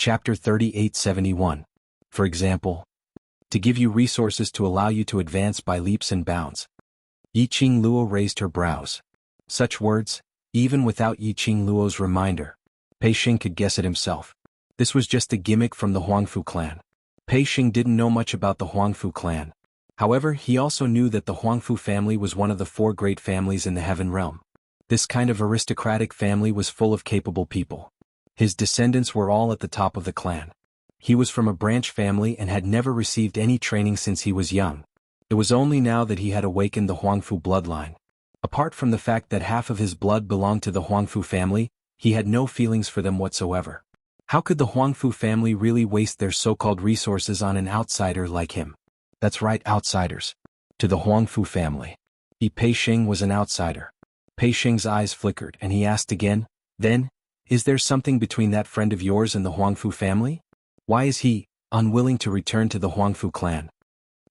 Chapter 3871. For example, to give you resources to allow you to advance by leaps and bounds. Yiqing Luo raised her brows. Such words, even without Yiqing Luo's reminder, Pei Xing could guess it himself. This was just a gimmick from the Huangfu clan. Pei Xing didn't know much about the Huangfu clan. However, he also knew that the Huangfu family was one of the 4 great families in the Heaven Realm. This kind of aristocratic family was full of capable people. His descendants were all at the top of the clan. He was from a branch family and had never received any training since he was young. It was only now that he had awakened the Huangfu bloodline. Apart from the fact that half of his blood belonged to the Huangfu family, he had no feelings for them whatsoever. How could the Huangfu family really waste their so-called resources on an outsider like him? That's right, outsiders. To the Huangfu family. Pei Xing was an outsider. Pei Xing's eyes flickered and he asked again, then, is there something between that friend of yours and the Huangfu family? Why is he unwilling to return to the Huangfu clan?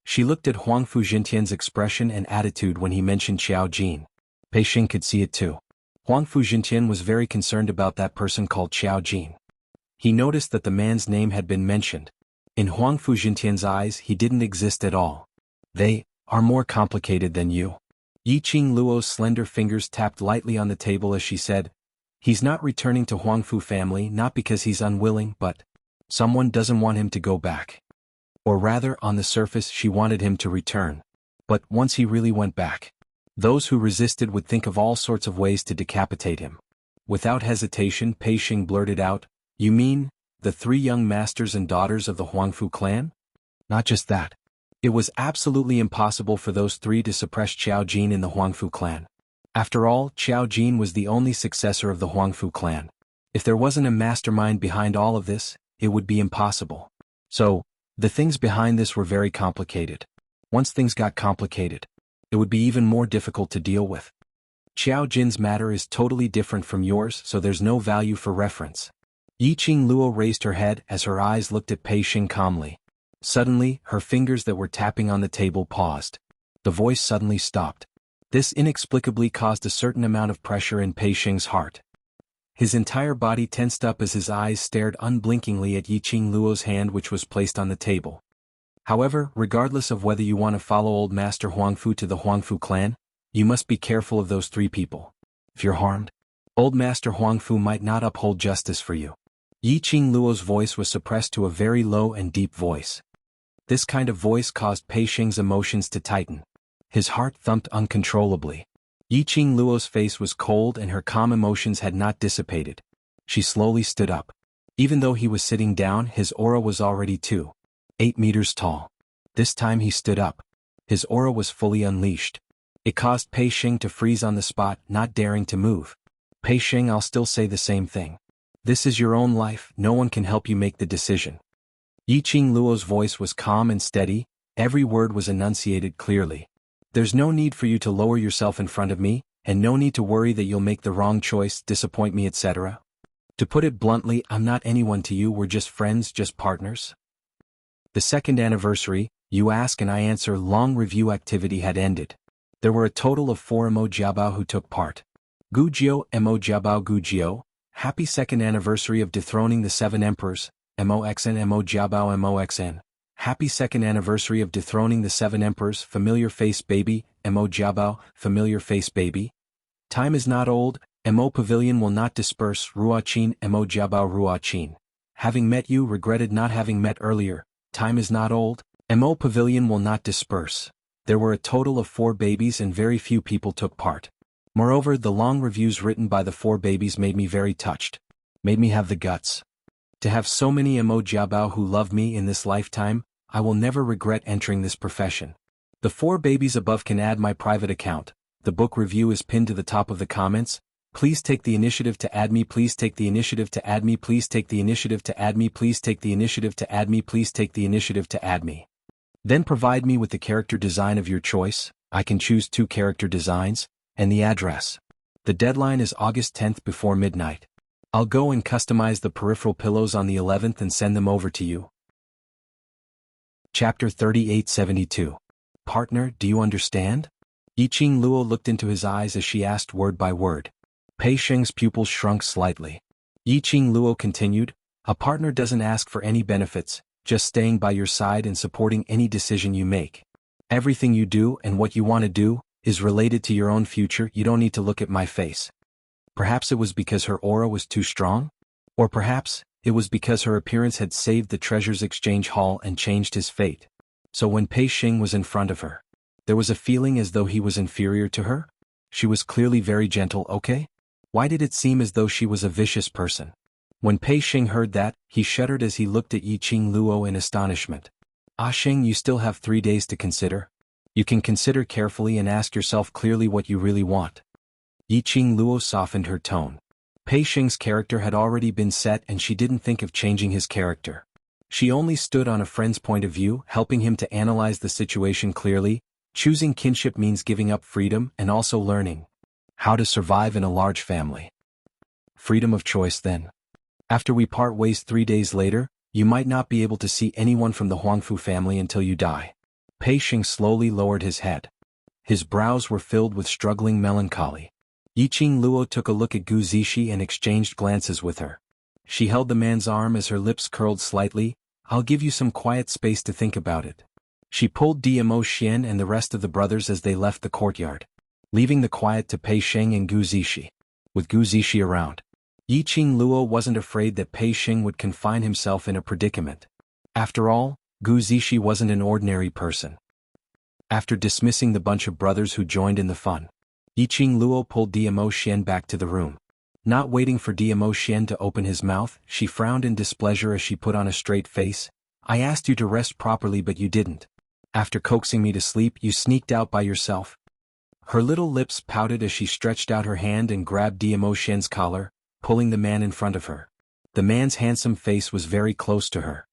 She looked at Huangfu Jintian's expression and attitude when he mentioned Xiao Jin. Pei Xing could see it too. Huangfu Jintian was very concerned about that person called Xiao Jin. He noticed that the man's name had been mentioned. In Huangfu Jintian's eyes, he didn't exist at all. They are more complicated than you. Yiqing Luo's slender fingers tapped lightly on the table as she said, he's not returning to Huangfu family not because he's unwilling but someone doesn't want him to go back. Or rather, on the surface she wanted him to return. But once he really went back, those who resisted would think of all sorts of ways to decapitate him. Without hesitation, Pei Xing blurted out, you mean, the 3 young masters and daughters of the Huangfu clan? Not just that. It was absolutely impossible for those 3 to suppress Xiao Jin in the Huangfu clan. After all, Xiao Jin was the only successor of the Huangfu clan. If there wasn't a mastermind behind all of this, it would be impossible. So, the things behind this were very complicated. Once things got complicated, it would be even more difficult to deal with. Xiao Jin's matter is totally different from yours, so there's no value for reference. Yiqing Luo raised her head as her eyes looked at Pei Xing calmly. Suddenly, her fingers that were tapping on the table paused. The voice suddenly stopped. This inexplicably caused a certain amount of pressure in Pei Xing's heart. His entire body tensed up as his eyes stared unblinkingly at Yiqing Luo's hand which was placed on the table. However, regardless of whether you want to follow Old Master Huangfu to the Huangfu clan, you must be careful of those 3 people. If you're harmed, Old Master Huangfu might not uphold justice for you. Yiqing Luo's voice was suppressed to a very low and deep voice. This kind of voice caused Pei Xing's emotions to tighten. His heart thumped uncontrollably. Yiqing Luo's face was cold and her calm emotions had not dissipated. She slowly stood up. Even though he was sitting down, his aura was already 8 meters tall. This time he stood up. His aura was fully unleashed. It caused Pei Xing to freeze on the spot, not daring to move. Pei Xing, I'll still say the same thing. This is your own life, no one can help you make the decision. Yiqing Luo's voice was calm and steady, every word was enunciated clearly. There's no need for you to lower yourself in front of me, and no need to worry that you'll make the wrong choice, disappoint me, etc. To put it bluntly, I'm not anyone to you, we're just friends, just partners. The 2nd anniversary, you ask and I answer long review activity had ended. There were a total of 4 Mo Jiabao who took part. Gujio, Mo Jiabao Gujio, happy 2nd anniversary of dethroning the 7 emperors, MOXN Mo Jiabao MOXN. Happy 2nd anniversary of dethroning the 7 emperors, familiar face baby, Mo Jiabao, familiar face baby. Time is not old, Mo pavilion will not disperse, Ruaqin, Mo Jiabao Ruaqin. Having met you, regretted not having met earlier, time is not old, Mo pavilion will not disperse. There were a total of 4 babies and very few people took part. Moreover, the long reviews written by the 4 babies made me very touched. Made me have the guts. To have so many Mo Jiabao who love me in this lifetime, I will never regret entering this profession. The 4 babies above can add my private account. The book review is pinned to the top of the comments. Please take the initiative to add me. Please take the initiative to add me. Please take the initiative to add me. Please take the initiative to add me. Please take the initiative to add me. Then provide me with the character design of your choice. I can choose 2 character designs, and the address. The deadline is August 10th before midnight. I'll go and customize the peripheral pillows on the 11th and send them over to you. Chapter 3872. Partner, do you understand? Yiqing Luo looked into his eyes as she asked word by word. Pei Xing's pupils shrunk slightly. Yiqing Luo continued, A partner doesn't ask for any benefits, just staying by your side and supporting any decision you make. Everything you do and what you want to do is related to your own future. You don't need to look at my face. Perhaps it was because her aura was too strong? Or perhaps it was because her appearance had saved the treasures exchange hall and changed his fate. So when Pei Xing was in front of her, there was a feeling as though he was inferior to her? She was clearly very gentle, okay? Why did it seem as though she was a vicious person? When Pei Xing heard that, he shuddered as he looked at Yiqing Luo in astonishment. Ah Xing, you still have 3 days to consider. You can consider carefully and ask yourself clearly what you really want. Yiqing Luo softened her tone. Pei Xing's character had already been set and she didn't think of changing his character. She only stood on a friend's point of view, helping him to analyze the situation clearly. Choosing kinship means giving up freedom and also learning how to survive in a large family. Freedom of choice then. After we part ways 3 days later, you might not be able to see anyone from the Huangfu family until you die. Pei Xing slowly lowered his head. His brows were filled with struggling melancholy. Yiqing Luo took a look at Gu Zishi and exchanged glances with her. She held the man's arm as her lips curled slightly. I'll give you some quiet space to think about it. She pulled Dmo Xian and the rest of the brothers as they left the courtyard, leaving the quiet to Pei Xing and Gu Zishi. With Gu Zishi around, Yiqing Luo wasn't afraid that Pei Xing would confine himself in a predicament. After all, Gu Zishi wasn't an ordinary person. After dismissing the bunch of brothers who joined in the fun, Yiqing Luo pulled Dmo Xian back to the room. Not waiting for Dmo Xian to open his mouth, she frowned in displeasure as she put on a straight face. I asked you to rest properly but you didn't. After coaxing me to sleep, you sneaked out by yourself. Her little lips pouted as she stretched out her hand and grabbed Dmo Xian's collar, pulling the man in front of her. The man's handsome face was very close to her.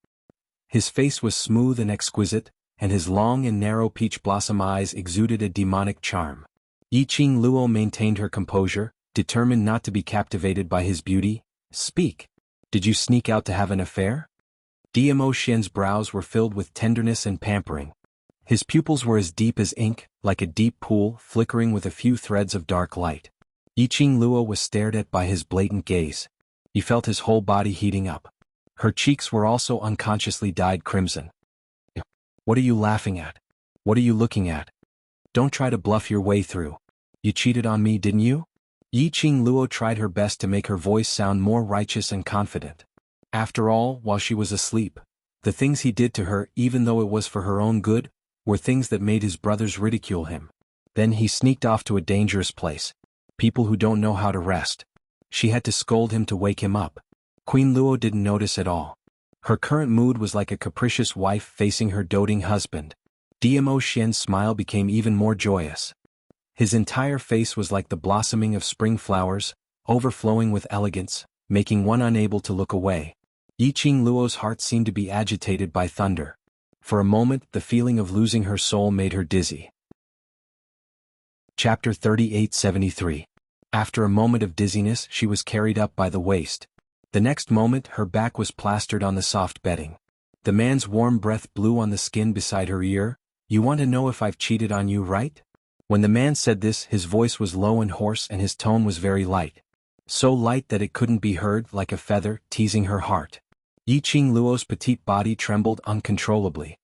His face was smooth and exquisite, and his long and narrow peach blossom eyes exuded a demonic charm. Yiqing Luo maintained her composure, determined not to be captivated by his beauty. Speak. Did you sneak out to have an affair? Dmo Xian's brows were filled with tenderness and pampering. His pupils were as deep as ink, like a deep pool flickering with a few threads of dark light. Yiqing Luo was stared at by his blatant gaze. He felt his whole body heating up. Her cheeks were also unconsciously dyed crimson. What are you laughing at? What are you looking at? Don't try to bluff your way through. You cheated on me, didn't you? Yiqing Luo tried her best to make her voice sound more righteous and confident. After all, while she was asleep, the things he did to her, even though it was for her own good, were things that made his brothers ridicule him. Then he sneaked off to a dangerous place. People who don't know how to rest. She had to scold him to wake him up. Queen Luo didn't notice at all. Her current mood was like a capricious wife facing her doting husband. Dmo Xian's smile became even more joyous. His entire face was like the blossoming of spring flowers, overflowing with elegance, making one unable to look away. Yiqing Luo's heart seemed to be agitated by thunder. For a moment, the feeling of losing her soul made her dizzy. Chapter 3873. After a moment of dizziness, she was carried up by the waist. The next moment, her back was plastered on the soft bedding. The man's warm breath blew on the skin beside her ear. You want to know if I've cheated on you, right? When the man said this, his voice was low and hoarse and his tone was very light. So light that it couldn't be heard, like a feather, teasing her heart. Yiqing Luo's petite body trembled uncontrollably.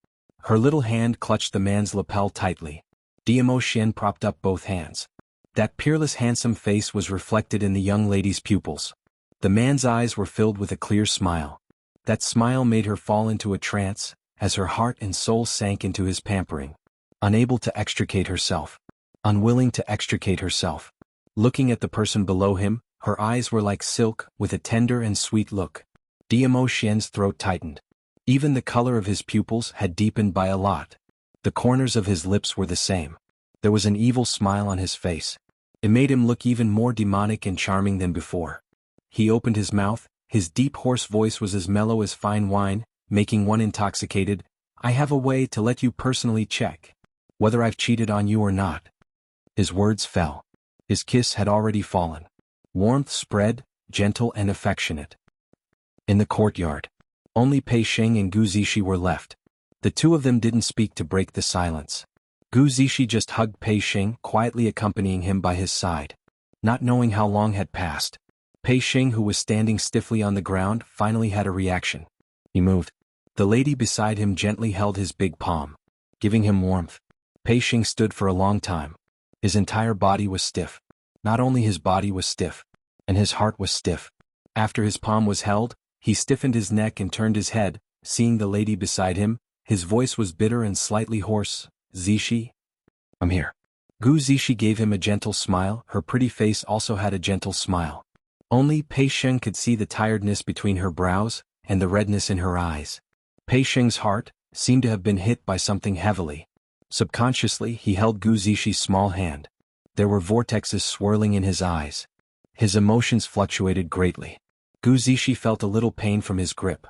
Her little hand clutched the man's lapel tightly. Dmo Xian propped up both hands. That peerless handsome face was reflected in the young lady's pupils. The man's eyes were filled with a clear smile. That smile made her fall into a trance, as her heart and soul sank into his pampering. Unable to extricate herself. Unwilling to extricate herself. Looking at the person below him, her eyes were like silk, with a tender and sweet look. Dmo Xian's throat tightened. Even the color of his pupils had deepened by a lot. The corners of his lips were the same. There was an evil smile on his face. It made him look even more demonic and charming than before. He opened his mouth, his deep hoarse voice was as mellow as fine wine, making one intoxicated. I have a way to let you personally check whether I've cheated on you or not. His words fell. His kiss had already fallen. Warmth spread, gentle and affectionate. In the courtyard, only Pei Xing and Gu Zishi were left. The two of them didn't speak to break the silence. Gu Zishi just hugged Pei Xing, quietly accompanying him by his side. Not knowing how long had passed, Pei Xing, who was standing stiffly on the ground, finally had a reaction. He moved. The lady beside him gently held his big palm, giving him warmth. Pei Xing stood for a long time. His entire body was stiff. Not only his body was stiff, and his heart was stiff. After his palm was held, he stiffened his neck and turned his head, seeing the lady beside him. His voice was bitter and slightly hoarse. Zishi? I'm here. Gu Zishi gave him a gentle smile. Her pretty face also had a gentle smile. Only Pei Xing could see the tiredness between her brows, and the redness in her eyes. Pei Xing's heart seemed to have been hit by something heavily. Subconsciously, he held Gu Zishi's small hand. There were vortexes swirling in his eyes. His emotions fluctuated greatly. Gu Zishi felt a little pain from his grip.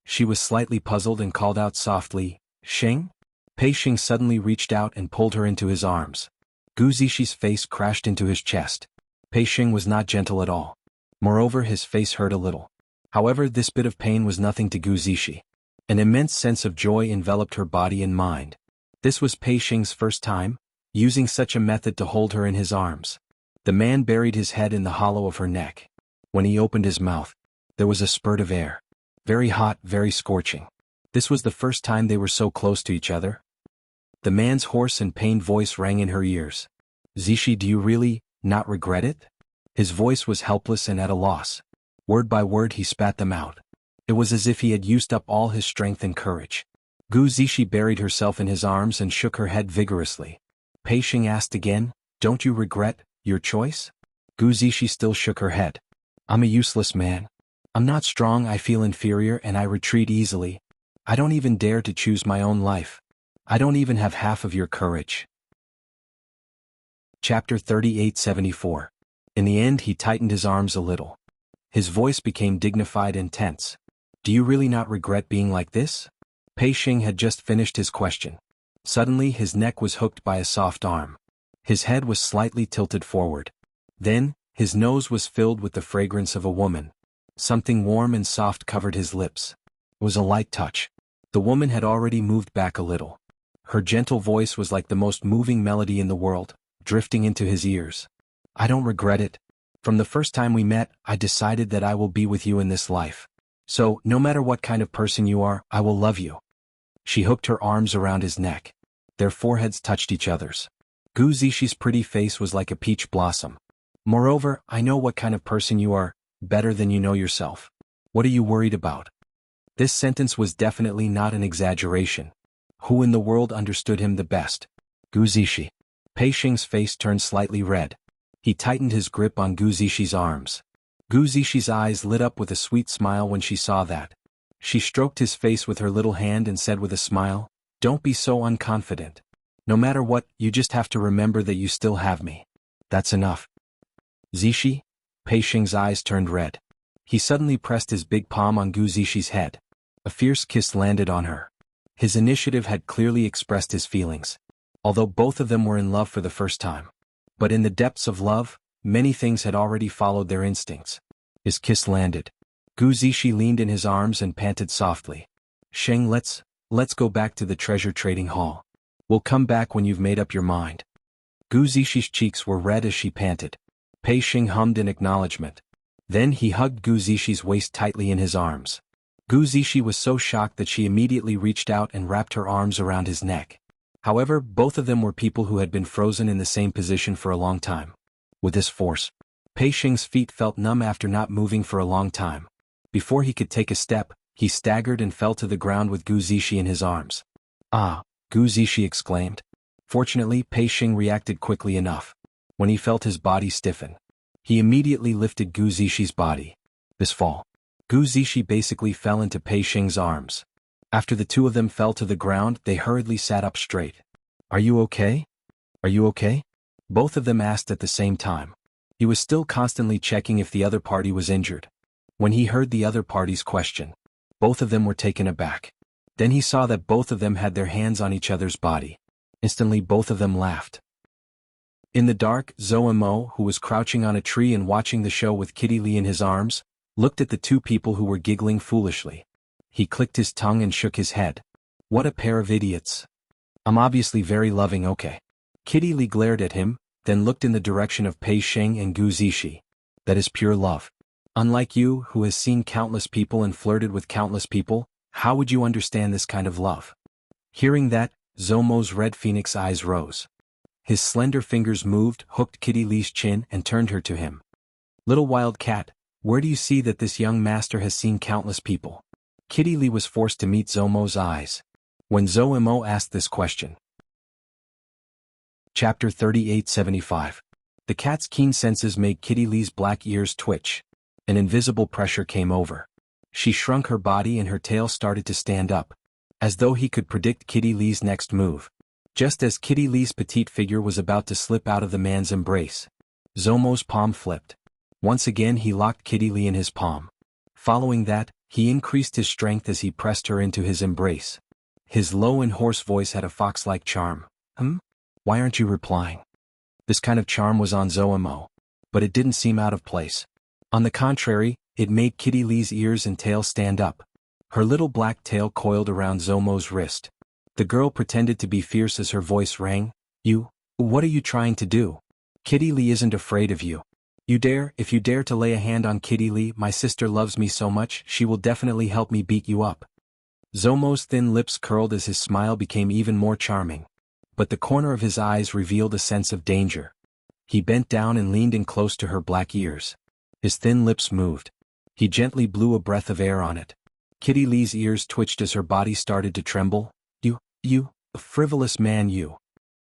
She was slightly puzzled and called out softly, "Xing?" Pei Xing suddenly reached out and pulled her into his arms. Gu Zishi's face crashed into his chest. Pei Xing was not gentle at all. Moreover, his face hurt a little. However, this bit of pain was nothing to Gu Zishi. An immense sense of joy enveloped her body and mind. This was Pei Xing's first time using such a method to hold her in his arms. The man buried his head in the hollow of her neck. When he opened his mouth, there was a spurt of air. Very hot, very scorching. This was the first time they were so close to each other. The man's hoarse and pained voice rang in her ears. "Zishi, do you really not regret it?" His voice was helpless and at a loss. Word by word he spat them out. It was as if he had used up all his strength and courage. Gu Zishi buried herself in his arms and shook her head vigorously. Pei Xing asked again, "Don't you regret your choice?" Gu Zishi still shook her head. "I'm a useless man. I'm not strong, I feel inferior, and I retreat easily. I don't even dare to choose my own life. I don't even have half of your courage." Chapter 3874. In the end, he tightened his arms a little. His voice became dignified and tense. "Do you really not regret being like this?" Pei Xing had just finished his question. Suddenly his neck was hooked by a soft arm. His head was slightly tilted forward. Then, his nose was filled with the fragrance of a woman. Something warm and soft covered his lips. It was a light touch. The woman had already moved back a little. Her gentle voice was like the most moving melody in the world, drifting into his ears. "I don't regret it. From the first time we met, I decided that I will be with you in this life. So, no matter what kind of person you are, I will love you." She hooked her arms around his neck. Their foreheads touched each other's. Gu Zishi's pretty face was like a peach blossom. "Moreover, I know what kind of person you are, better than you know yourself. What are you worried about?" This sentence was definitely not an exaggeration. Who in the world understood him the best? Gu Zishi. Pei Xing's face turned slightly red. He tightened his grip on Gu Zishi's arms. Gu Zishi's eyes lit up with a sweet smile when she saw that. She stroked his face with her little hand and said with a smile, "Don't be so unconfident. No matter what, you just have to remember that you still have me. That's enough." "Zishi?" Pei Xing's eyes turned red. He suddenly pressed his big palm on Gu Zishi's head. A fierce kiss landed on her. His initiative had clearly expressed his feelings. Although both of them were in love for the first time. But in the depths of love, many things had already followed their instincts. His kiss landed. Gu Zishi leaned in his arms and panted softly. "Xing, let's go back to the treasure trading hall. We'll come back when you've made up your mind." Gu Zishi's cheeks were red as she panted. Pei Xing hummed in acknowledgement. Then he hugged Gu Zishi's waist tightly in his arms. Gu Zishi was so shocked that she immediately reached out and wrapped her arms around his neck. However, both of them were people who had been frozen in the same position for a long time. With this force, Pei Xing's feet felt numb after not moving for a long time. Before he could take a step, he staggered and fell to the ground with Gu Zishi in his arms. "Ah!" Gu Zishi exclaimed. Fortunately, Pei Xing reacted quickly enough. When he felt his body stiffen, he immediately lifted Gu Zishi's body. This fall, Gu Zishi basically fell into Pei Xing's arms. After the two of them fell to the ground, they hurriedly sat up straight. "Are you okay? Are you okay?" Both of them asked at the same time. He was still constantly checking if the other party was injured. When he heard the other party's question, both of them were taken aback. Then he saw that both of them had their hands on each other's body. Instantly both of them laughed. In the dark, Zhou Mo, who was crouching on a tree and watching the show with Kitty Lee in his arms, looked at the two people who were giggling foolishly. He clicked his tongue and shook his head. "What a pair of idiots. I'm obviously very loving, okay." Kitty Lee glared at him, then looked in the direction of Pei Xing and Gu Zishi. "That is pure love. Unlike you, who has seen countless people and flirted with countless people, how would you understand this kind of love? Hearing that, Zomo's red phoenix eyes rose. His slender fingers moved, hooked Kitty Lee's chin and turned her to him. Little wild cat, where do you see that this young master has seen countless people? Kitty Lee was forced to meet Zomo's eyes when Zomo asked this question. Chapter 3875. The cat's keen senses made Kitty Lee's black ears twitch. An invisible pressure came over. She shrunk her body and her tail started to stand up, as though he could predict Kitty Lee's next move. Just as Kitty Lee's petite figure was about to slip out of the man's embrace, Zomo's palm flipped. Once again he locked Kitty Lee in his palm. Following that, he increased his strength as he pressed her into his embrace. His low and hoarse voice had a fox-like charm. Why aren't you replying? This kind of charm was on Zomo, but it didn't seem out of place. On the contrary, it made Kitty Lee's ears and tail stand up. Her little black tail coiled around Zomo's wrist. The girl pretended to be fierce as her voice rang. What are you trying to do? Kitty Lee isn't afraid of you. If you dare to lay a hand on Kitty Lee, my sister loves me so much, she will definitely help me beat you up. Zomo's thin lips curled as his smile became even more charming. But the corner of his eyes revealed a sense of danger. He bent down and leaned in close to her black ears. His thin lips moved. He gently blew a breath of air on it. Kitty Lee's ears twitched as her body started to tremble. You, frivolous man, you.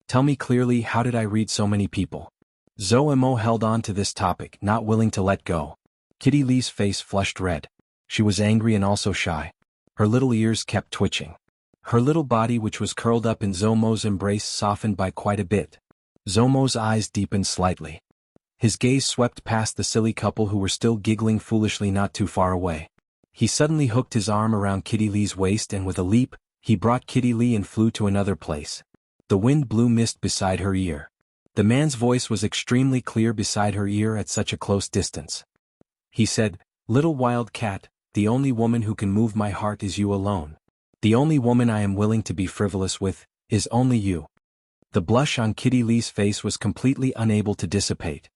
Tell me clearly, how did I read so many people? Zomo held on to this topic, not willing to let go. Kitty Lee's face flushed red. She was angry and also shy. Her little ears kept twitching. Her little body, which was curled up in Zomo's embrace, softened by quite a bit. Zomo's eyes deepened slightly. His gaze swept past the silly couple who were still giggling foolishly not too far away. He suddenly hooked his arm around Kitty Lee's waist and with a leap, he brought Kitty Lee and flew to another place. The wind blew mist beside her ear. The man's voice was extremely clear beside her ear at such a close distance. He said, "Little wild cat, the only woman who can move my heart is you alone. The only woman I am willing to be frivolous with is only you." The blush on Kitty Lee's face was completely unable to dissipate.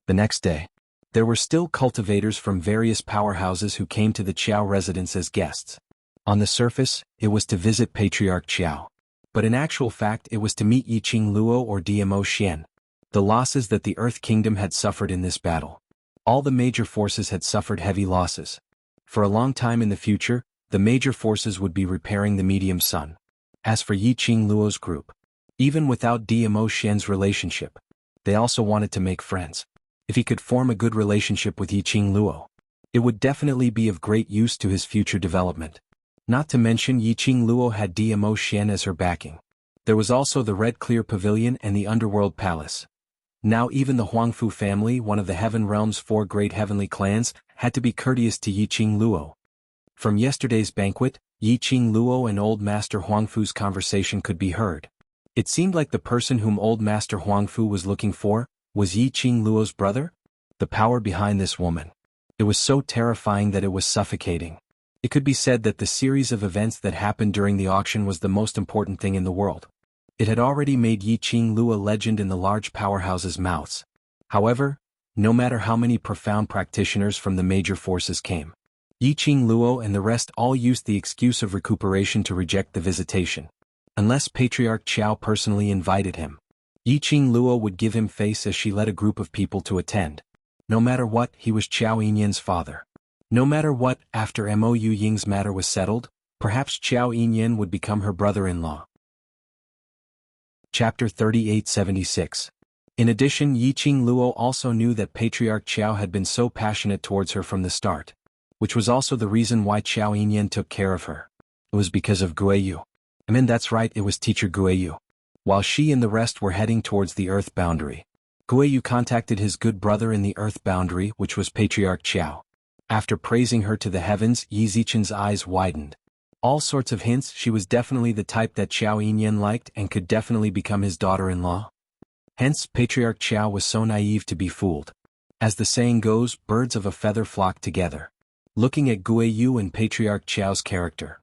The next day, there were still cultivators from various powerhouses who came to the Qiao residence as guests. On the surface, it was to visit Patriarch Qiao. But in actual fact it was to meet Yiqing Luo or Dmo Xian. The losses that the Earth Kingdom had suffered in this battle. All the major forces had suffered heavy losses. For a long time in the future, the major forces would be repairing the medium sun. As for Yiqing Luo's group, even without Dmo Xian's relationship, they also wanted to make friends. If he could form a good relationship with Yiqing Luo, it would definitely be of great use to his future development. Not to mention Yiqing Luo had Dmo Xian as her backing. There was also the Red Clear Pavilion and the Underworld Palace. Now even the Huangfu family, one of the Heaven Realm's 4 great heavenly clans, had to be courteous to Yiqing Luo. From yesterday's banquet, Yiqing Luo and Old Master Huangfu's conversation could be heard. It seemed like the person whom Old Master Huangfu was looking for was Yiqing Luo's brother? The power behind this woman. It was so terrifying that it was suffocating. It could be said that the series of events that happened during the auction was the most important thing in the world. It had already made Yiqing Luo a legend in the large powerhouses' mouths. However, no matter how many profound practitioners from the major forces came, Yiqing Luo and the rest all used the excuse of recuperation to reject the visitation. Unless Patriarch Qiao personally invited him, Yiqing Luo would give him face as she led a group of people to attend. No matter what, he was Qiao Yinyan's father. No matter what, after Mo Ying's matter was settled, perhaps Qiao Yinyan would become her brother-in-law. Chapter 3876. In addition, Yiqing Luo also knew that Patriarch Qiao had been so passionate towards her from the start, which was also the reason why Qiao Yinyan took care of her. It was because of Guiyu. That's right, it was teacher Guiyu. While she and the rest were heading towards the Earth boundary, Guiyu contacted his good brother in the Earth boundary, which was Patriarch Qiao. After praising her to the heavens, Yi Zichen's eyes widened. All sorts of hints she was definitely the type that Qiao Yinyan liked and could definitely become his daughter-in-law. Hence, Patriarch Qiao was so naive to be fooled. As the saying goes, birds of a feather flock together. Looking at Guiyu and Patriarch Qiao's character.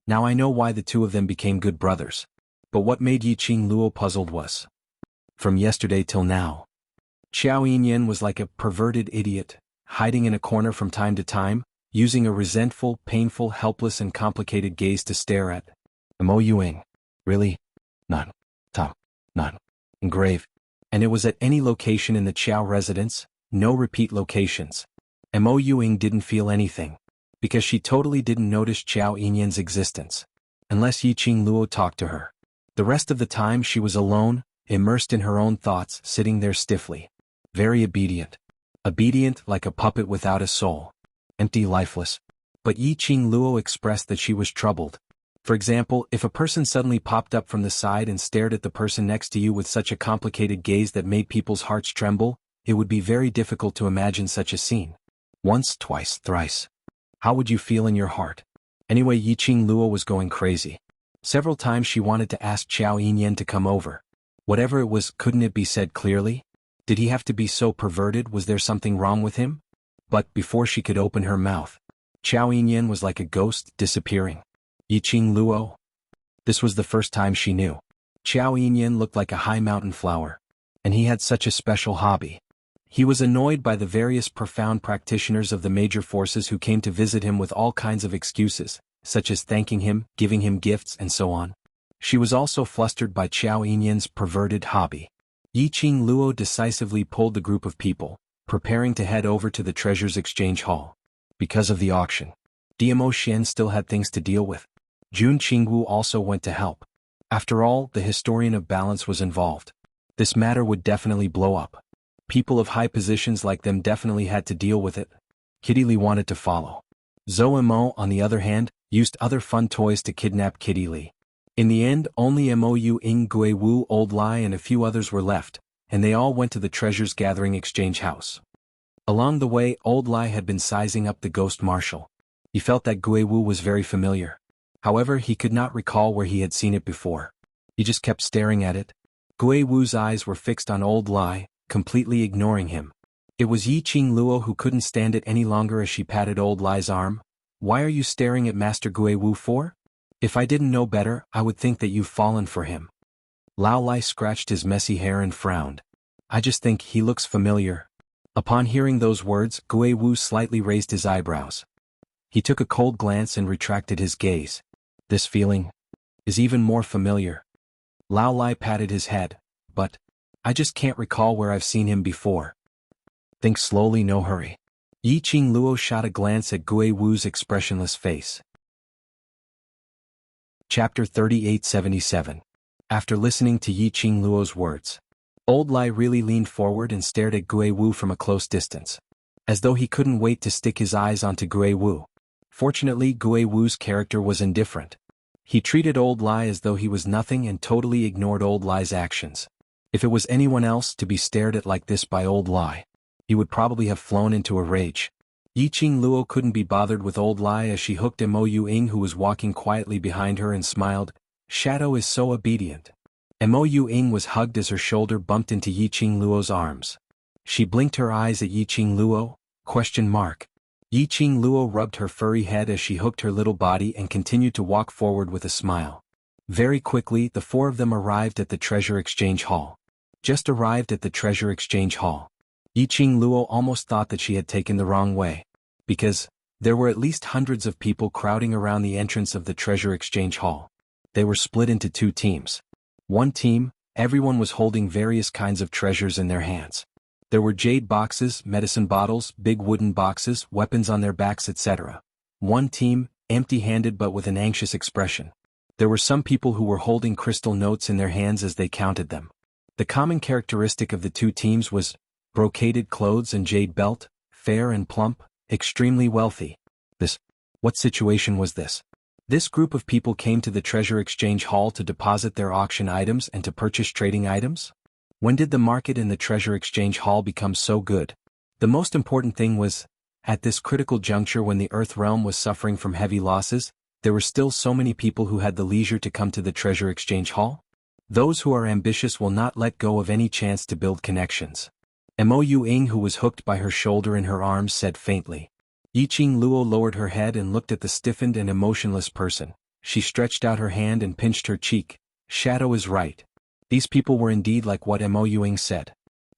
Now I know why the two of them became good brothers. But what made Yiqing Luo puzzled was, from yesterday till now, Qiao Yinyan was like a perverted idiot, hiding in a corner from time to time, using a resentful, painful, helpless and complicated gaze to stare at. Mo Yuing. Really? None. Tom. None. Engrave. And it was at any location in the Qiao residence, no repeat locations. Mo Yuing didn't feel anything, because she totally didn't notice Qiao Yinyan's existence. Unless Yiqing Luo talked to her. The rest of the time she was alone, immersed in her own thoughts, sitting there stiffly. Very obedient. Obedient like a puppet without a soul. Empty, lifeless. But Yiqing Luo expressed that she was troubled. For example, if a person suddenly popped up from the side and stared at the person next to you with such a complicated gaze that made people's hearts tremble, it would be very difficult to imagine such a scene. Once, twice, thrice. How would you feel in your heart? Anyway, Yiqing Luo was going crazy. Several times she wanted to ask Qiao Yinyan to come over. Whatever it was, couldn't it be said clearly? Did he have to be so perverted? Was there something wrong with him? But before she could open her mouth, Qiao Yinyan was like a ghost, disappearing. Yiqing Luo? This was the first time she knew. Qiao Yinyan looked like a high mountain flower. And he had such a special hobby. He was annoyed by the various profound practitioners of the major forces who came to visit him with all kinds of excuses, such as thanking him, giving him gifts, and so on. She was also flustered by Qiao Yinyan's perverted hobby. Yiqing Luo decisively pulled the group of people, preparing to head over to the treasures exchange hall. Because of the auction, Diamo Xian still had things to deal with. Jun Qingwu also went to help. After all, the historian of balance was involved. This matter would definitely blow up. People of high positions like them definitely had to deal with it. Kitty Li wanted to follow. Zhou Mo, on the other hand, used other fun toys to kidnap Kitty Li. In the end, only Mo Yuing, Gui Wu, Old Lai and a few others were left, and they all went to the treasures gathering exchange house. Along the way, Old Lai had been sizing up the ghost marshal. He felt that Gui Wu was very familiar. However, he could not recall where he had seen it before. He just kept staring at it. Gui Wu's eyes were fixed on Old Lai, completely ignoring him. It was Yiqing Luo who couldn't stand it any longer as she patted Old Lai's arm. Why are you staring at Master Gui Wu for? If I didn't know better, I would think that you've fallen for him. Lao Lai scratched his messy hair and frowned. I just think he looks familiar. Upon hearing those words, Gui Wu slightly raised his eyebrows. He took a cold glance and retracted his gaze. This feeling is even more familiar. Lao Lai patted his head, but I just can't recall where I've seen him before. Think slowly, no hurry. Yiqing Luo shot a glance at Gui Wu's expressionless face. Chapter 3877. After listening to Yiqing Luo's words, Old Lai really leaned forward and stared at Gui Wu from a close distance, as though he couldn't wait to stick his eyes onto Gui Wu. Fortunately, Gui Wu's character was indifferent. He treated Old Lai as though he was nothing and totally ignored Old Lai's actions. If it was anyone else to be stared at like this by Old Lai, he would probably have flown into a rage. Yiqing Luo couldn't be bothered with Old Lai as she hooked Mo Yuing, who was walking quietly behind her, and smiled. Shadow is so obedient. Mo Yuing was hugged as her shoulder bumped into Yiqing Luo's arms. She blinked her eyes at Yiqing Luo? ? Yiqing Luo rubbed her furry head as she hooked her little body and continued to walk forward with a smile. Very quickly, the four of them arrived at the treasure exchange hall. Just arrived at the treasure exchange hall. Yiqing Luo almost thought that she had taken the wrong way, because there were at least hundreds of people crowding around the entrance of the treasure exchange hall. They were split into two teams. One team, everyone was holding various kinds of treasures in their hands. There were jade boxes, medicine bottles, big wooden boxes, weapons on their backs, etc. One team, empty-handed but with an anxious expression. There were some people who were holding crystal notes in their hands as they counted them. The common characteristic of the two teams was brocaded clothes and jade belt, fair and plump, extremely wealthy. What situation was this? This group of people came to the treasure exchange hall to deposit their auction items and to purchase trading items? When did the market in the treasure exchange hall become so good? The most important thing was, at this critical juncture when the Earth realm was suffering from heavy losses, there were still so many people who had the leisure to come to the treasure exchange hall? Those who are ambitious will not let go of any chance to build connections. Mo Yuing, who was hooked by her shoulder in her arms, said faintly. Yiqing Luo lowered her head and looked at the stiffened and emotionless person. She stretched out her hand and pinched her cheek. Shadow is right. These people were indeed like what Mo Yuing said.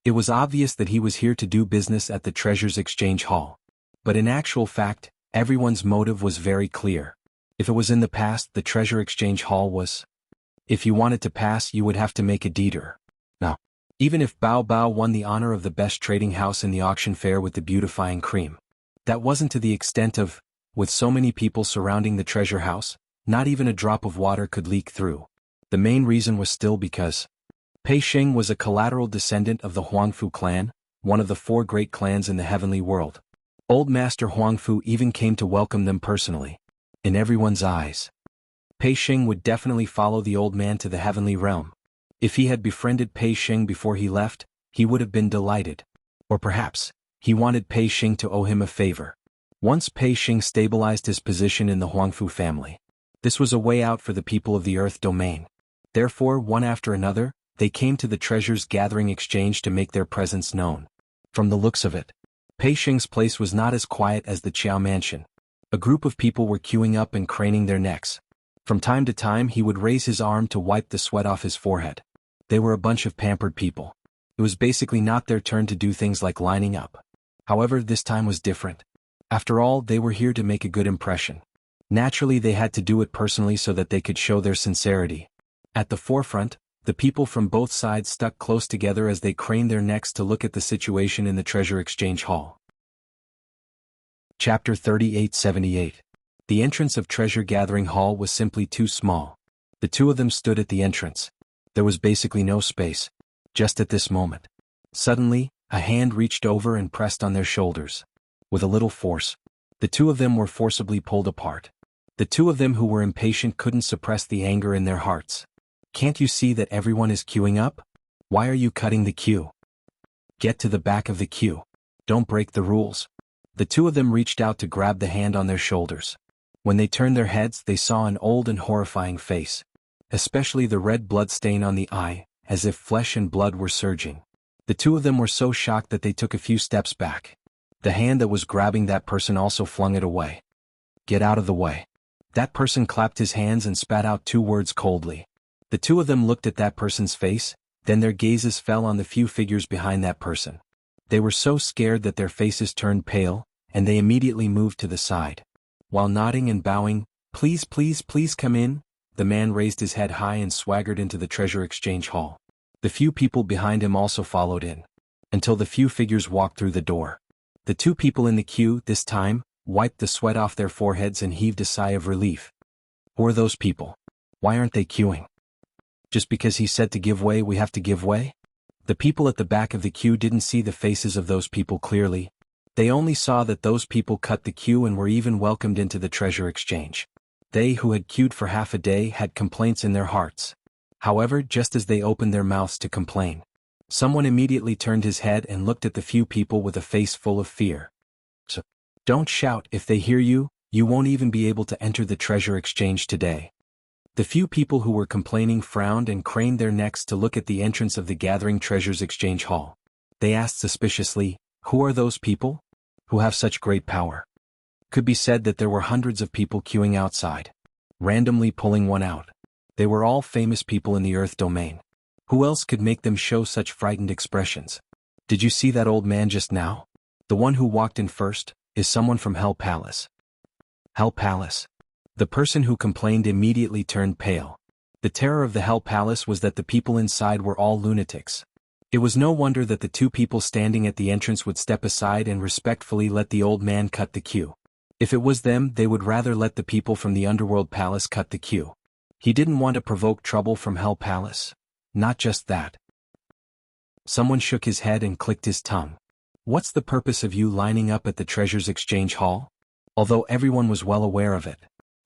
It was obvious that he was here to do business at the Treasures Exchange Hall. But in actual fact, everyone's motive was very clear. If it was in the past, the Treasure Exchange Hall was. If you wanted to pass, you would have to make a deeder. Now, even if Bao Bao won the honor of the best trading house in the auction fair with the beautifying cream, that wasn't to the extent of, with so many people surrounding the treasure house, not even a drop of water could leak through. The main reason was still because Pei Xing was a collateral descendant of the Huangfu clan, one of the 4 great clans in the heavenly world. Old Master Huangfu even came to welcome them personally. In everyone's eyes, Pei Xing would definitely follow the old man to the heavenly realm. If he had befriended Pei Xing before he left, he would have been delighted. Or perhaps, he wanted Pei Xing to owe him a favor. Once Pei Xing stabilized his position in the Huangfu family, this was a way out for the people of the Earth domain. Therefore, one after another, they came to the Treasures Gathering Exchange to make their presence known. From the looks of it, Pei Xing's place was not as quiet as the Qiao mansion. A group of people were queuing up and craning their necks. From time to time he would raise his arm to wipe the sweat off his forehead. They were a bunch of pampered people. It was basically not their turn to do things like lining up. However, this time was different. After all, they were here to make a good impression. Naturally, they had to do it personally so that they could show their sincerity. At the forefront, the people from both sides stuck close together as they craned their necks to look at the situation in the Treasure Exchange Hall. Chapter 3878. The entrance of Treasure Gathering Hall was simply too small. The 2 of them stood at the entrance. There was basically no space. Just at this moment, suddenly, a hand reached over and pressed on their shoulders. With a little force, the 2 of them were forcibly pulled apart. The 2 of them who were impatient couldn't suppress the anger in their hearts. Can't you see that everyone is queuing up? Why are you cutting the queue? Get to the back of the queue. Don't break the rules. The 2 of them reached out to grab the hand on their shoulders. When they turned their heads, they saw an old and horrifying face. Especially the red blood stain on the eye, as if flesh and blood were surging. The 2 of them were so shocked that they took a few steps back. The hand that was grabbing that person also flung it away. Get out of the way. That person clapped his hands and spat out 2 words coldly. The 2 of them looked at that person's face, then their gazes fell on the few figures behind that person. They were so scared that their faces turned pale, and they immediately moved to the side. While nodding and bowing, "Please, please, please come in," the man raised his head high and swaggered into the Treasure Exchange Hall. The few people behind him also followed in, until the few figures walked through the door. The 2 people in the queue, this time, wiped the sweat off their foreheads and heaved a sigh of relief. Who are those people? Why aren't they queuing? Just because he said to give way, we have to give way? The people at the back of the queue didn't see the faces of those people clearly. They only saw that those people cut the queue and were even welcomed into the Treasure Exchange. They who had queued for half a day had complaints in their hearts. However, just as they opened their mouths to complain, someone immediately turned his head and looked at the few people with a face full of fear. So, don't shout. If they hear you, you won't even be able to enter the Treasure Exchange today. The few people who were complaining frowned and craned their necks to look at the entrance of the Gathering Treasures Exchange Hall. They asked suspiciously, "Who are those people? Who have such great power?" Could be said that there were hundreds of people queuing outside, randomly pulling one out. They were all famous people in the Earth domain. Who else could make them show such frightened expressions? Did you see that old man just now? The one who walked in first is someone from Hell Palace. Hell Palace. The person who complained immediately turned pale. The terror of the Hell Palace was that the people inside were all lunatics. It was no wonder that the 2 people standing at the entrance would step aside and respectfully let the old man cut the queue. If it was them, they would rather let the people from the Underworld Palace cut the queue. He didn't want to provoke trouble from Hell Palace. Not just that. Someone shook his head and clicked his tongue. What's the purpose of you lining up at the Treasures Exchange Hall? Although everyone was well aware of it.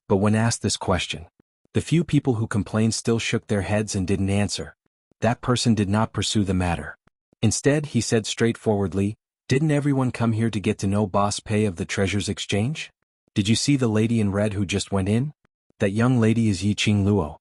But when asked this question, the few people who complained still shook their heads and didn't answer. That person did not pursue the matter. Instead, he said straightforwardly, "Didn't everyone come here to get to know Boss Pei of the Treasures Exchange? Did you see the lady in red who just went in? That young lady is Yiqing Luo."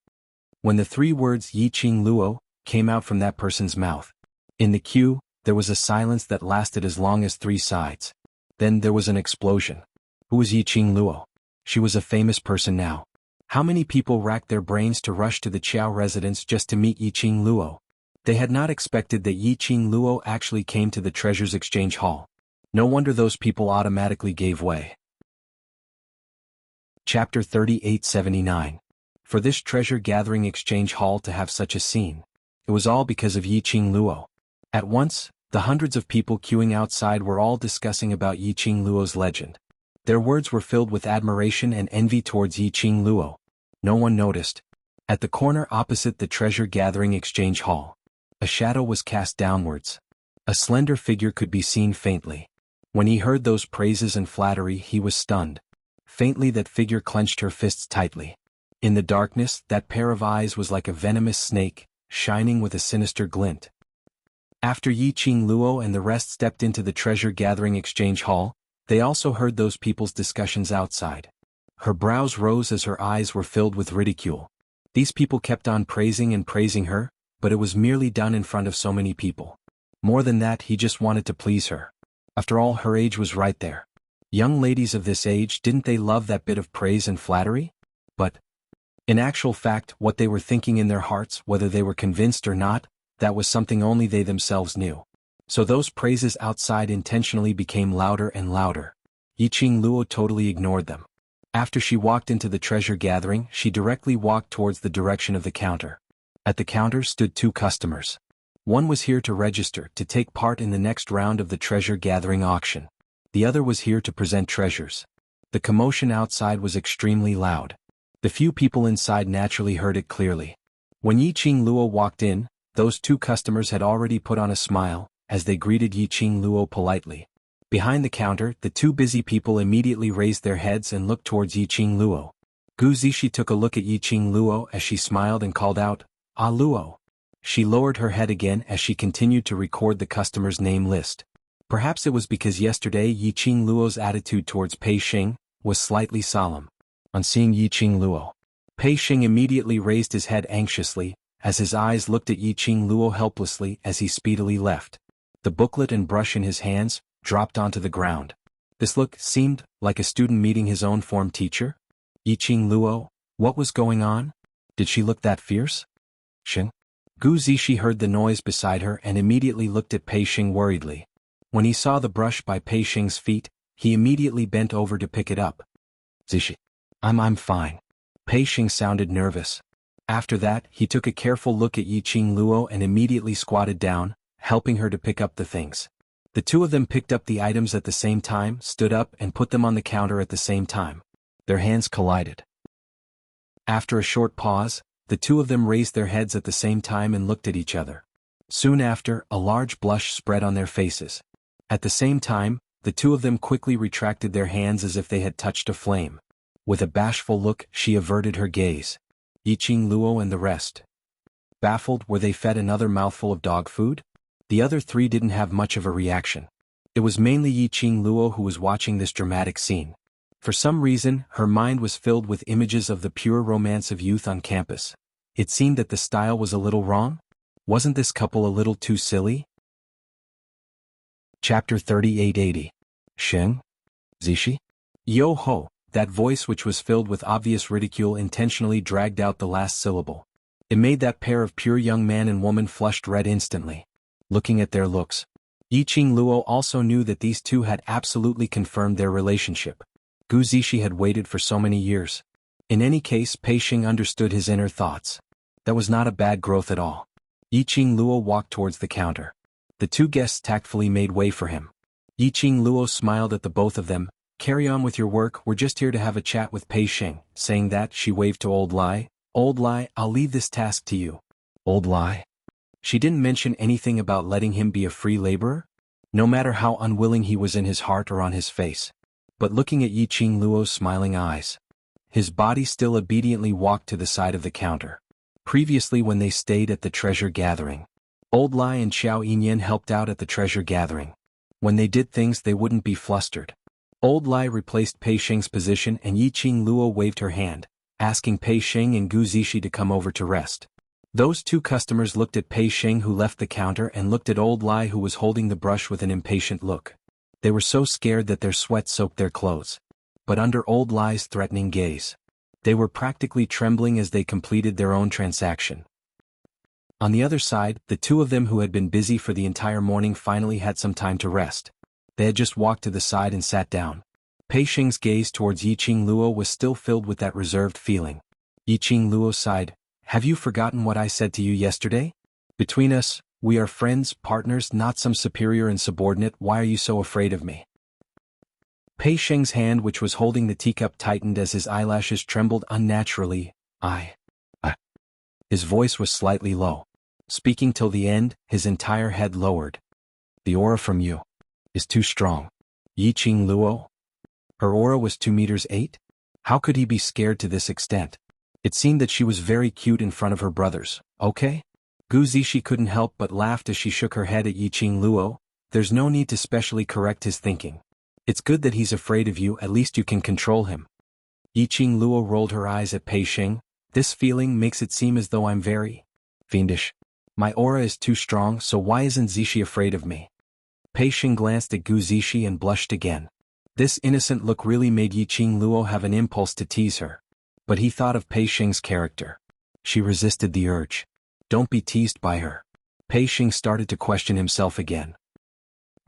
When the 3 words Yiqing Luo came out from that person's mouth, in the queue, there was a silence that lasted as long as 3 sides. Then there was an explosion. Who was Yiqing Luo? She was a famous person now. How many people racked their brains to rush to the Qiao residence just to meet Yiqing Luo? They had not expected that Yiqing Luo actually came to the treasures exchange hall. No wonder those people automatically gave way. Chapter 3879. For this treasure-gathering exchange hall to have such a scene, it was all because of Yiqing Luo. At once, the hundreds of people queuing outside were all discussing about Yiqing Luo's legend. Their words were filled with admiration and envy towards Yiqing Luo. No one noticed. At the corner opposite the treasure-gathering exchange hall, a shadow was cast downwards. A slender figure could be seen faintly. When he heard those praises and flattery, he was stunned. Faintly, that figure clenched her fists tightly. In the darkness, that pair of eyes was like a venomous snake, shining with a sinister glint. After Yiqing Luo and the rest stepped into the treasure-gathering exchange hall, they also heard those people's discussions outside. Her brows rose as her eyes were filled with ridicule. These people kept on praising and praising her, but it was merely done in front of so many people. More than that, he just wanted to please her. After all, her age was right there. Young ladies of this age, didn't they love that bit of praise and flattery? But in actual fact, what they were thinking in their hearts, whether they were convinced or not, that was something only they themselves knew. So those praises outside intentionally became louder and louder. Yiqing Luo totally ignored them. After she walked into the treasure gathering, she directly walked towards the direction of the counter. At the counter stood two customers. One was here to register to take part in the next round of the treasure gathering auction. The other was here to present treasures. The commotion outside was extremely loud. The few people inside naturally heard it clearly. When Yiqing Luo walked in, those two customers had already put on a smile, as they greeted Yiqing Luo politely. Behind the counter, the two busy people immediately raised their heads and looked towards Yiqing Luo. Gu Zishi took a look at Yiqing Luo as she smiled and called out, "Ah Luo." She lowered her head again as she continued to record the customer's name list. Perhaps it was because yesterday Yiqing Luo's attitude towards Pei Xing was slightly solemn. On seeing Yiqing Luo, Pei Xing immediately raised his head anxiously, as his eyes looked at Yiqing Luo helplessly as he speedily left. The booklet and brush in his hands dropped onto the ground. This look seemed like a student meeting his own form teacher. Yiqing Luo, what was going on? Did she look that fierce? Xing? Gu Zishi heard the noise beside her and immediately looked at Pei Xing worriedly. When he saw the brush by Pei Xing's feet, he immediately bent over to pick it up. Zishi. I'm fine. Pei Xing sounded nervous. After that, he took a careful look at Yiqing Luo and immediately squatted down, helping her to pick up the things. The two of them picked up the items at the same time, stood up and put them on the counter at the same time. Their hands collided. After a short pause, the two of them raised their heads at the same time and looked at each other. Soon after, a large blush spread on their faces. At the same time, the two of them quickly retracted their hands as if they had touched a flame. With a bashful look, she averted her gaze. Yiqing Luo and the rest. Baffled, were they fed another mouthful of dog food? The other three didn't have much of a reaction. It was mainly Yiqing Luo who was watching this dramatic scene. For some reason, her mind was filled with images of the pure romance of youth on campus. It seemed that the style was a little wrong. Wasn't this couple a little too silly? Chapter 3880. Xing? Zishi? Yo ho! That voice, which was filled with obvious ridicule, intentionally dragged out the last syllable. It made that pair of pure young man and woman flushed red instantly. Looking at their looks, Yiqing Luo also knew that these two had absolutely confirmed their relationship. Gu Zishi had waited for so many years. In any case, Pei Xing understood his inner thoughts. That was not a bad growth at all. Yiqing Luo walked towards the counter. The two guests tactfully made way for him. Yiqing Luo smiled at the both of them. "Carry on with your work, we're just here to have a chat with Pei Xing." Saying that, she waved to Old Lai. "Old Lai, I'll leave this task to you." Old Lai? She didn't mention anything about letting him be a free laborer? No matter how unwilling he was in his heart or on his face. But looking at Yiqing Luo's smiling eyes, his body still obediently walked to the side of the counter. Previously, when they stayed at the treasure gathering, Old Lai and Xiaoyan helped out at the treasure gathering. When they did things, they wouldn't be flustered. Old Lai replaced Pei Xing's position and Yiqing Luo waved her hand, asking Pei Xing and Gu Zishi to come over to rest. Those two customers looked at Pei Xing, who left the counter, and looked at Old Lai, who was holding the brush with an impatient look. They were so scared that their sweat soaked their clothes. But under Old Lai's threatening gaze, they were practically trembling as they completed their own transaction. On the other side, the two of them who had been busy for the entire morning finally had some time to rest. They had just walked to the side and sat down. Pei Xing's gaze towards Yiqing Luo was still filled with that reserved feeling. Yiqing Luo sighed. Have you forgotten what I said to you yesterday? Between us, we are friends, partners, not some superior and subordinate. Why are you so afraid of me? Pei Xing's hand which was holding the teacup tightened as his eyelashes trembled unnaturally. His voice was slightly low. Speaking till the end, his entire head lowered. The aura from you is too strong. Yiqing Luo? Her aura was 2 meters 8? How could he be scared to this extent? It seemed that she was very cute in front of her brothers. Okay? Gu Zishi couldn't help but laughed as she shook her head at Yiqing Luo. There's no need to specially correct his thinking. It's good that he's afraid of you, at least you can control him. Yiqing Luo rolled her eyes at Pei Xing. This feeling makes it seem as though I'm very fiendish. My aura is too strong, so why isn't Zishi afraid of me? Pei Xing glanced at Gu Zishi and blushed again. This innocent look really made Yiqing Luo have an impulse to tease her. But he thought of Pei Xing's character. She resisted the urge. Don't be teased by her. Pei Xing started to question himself again.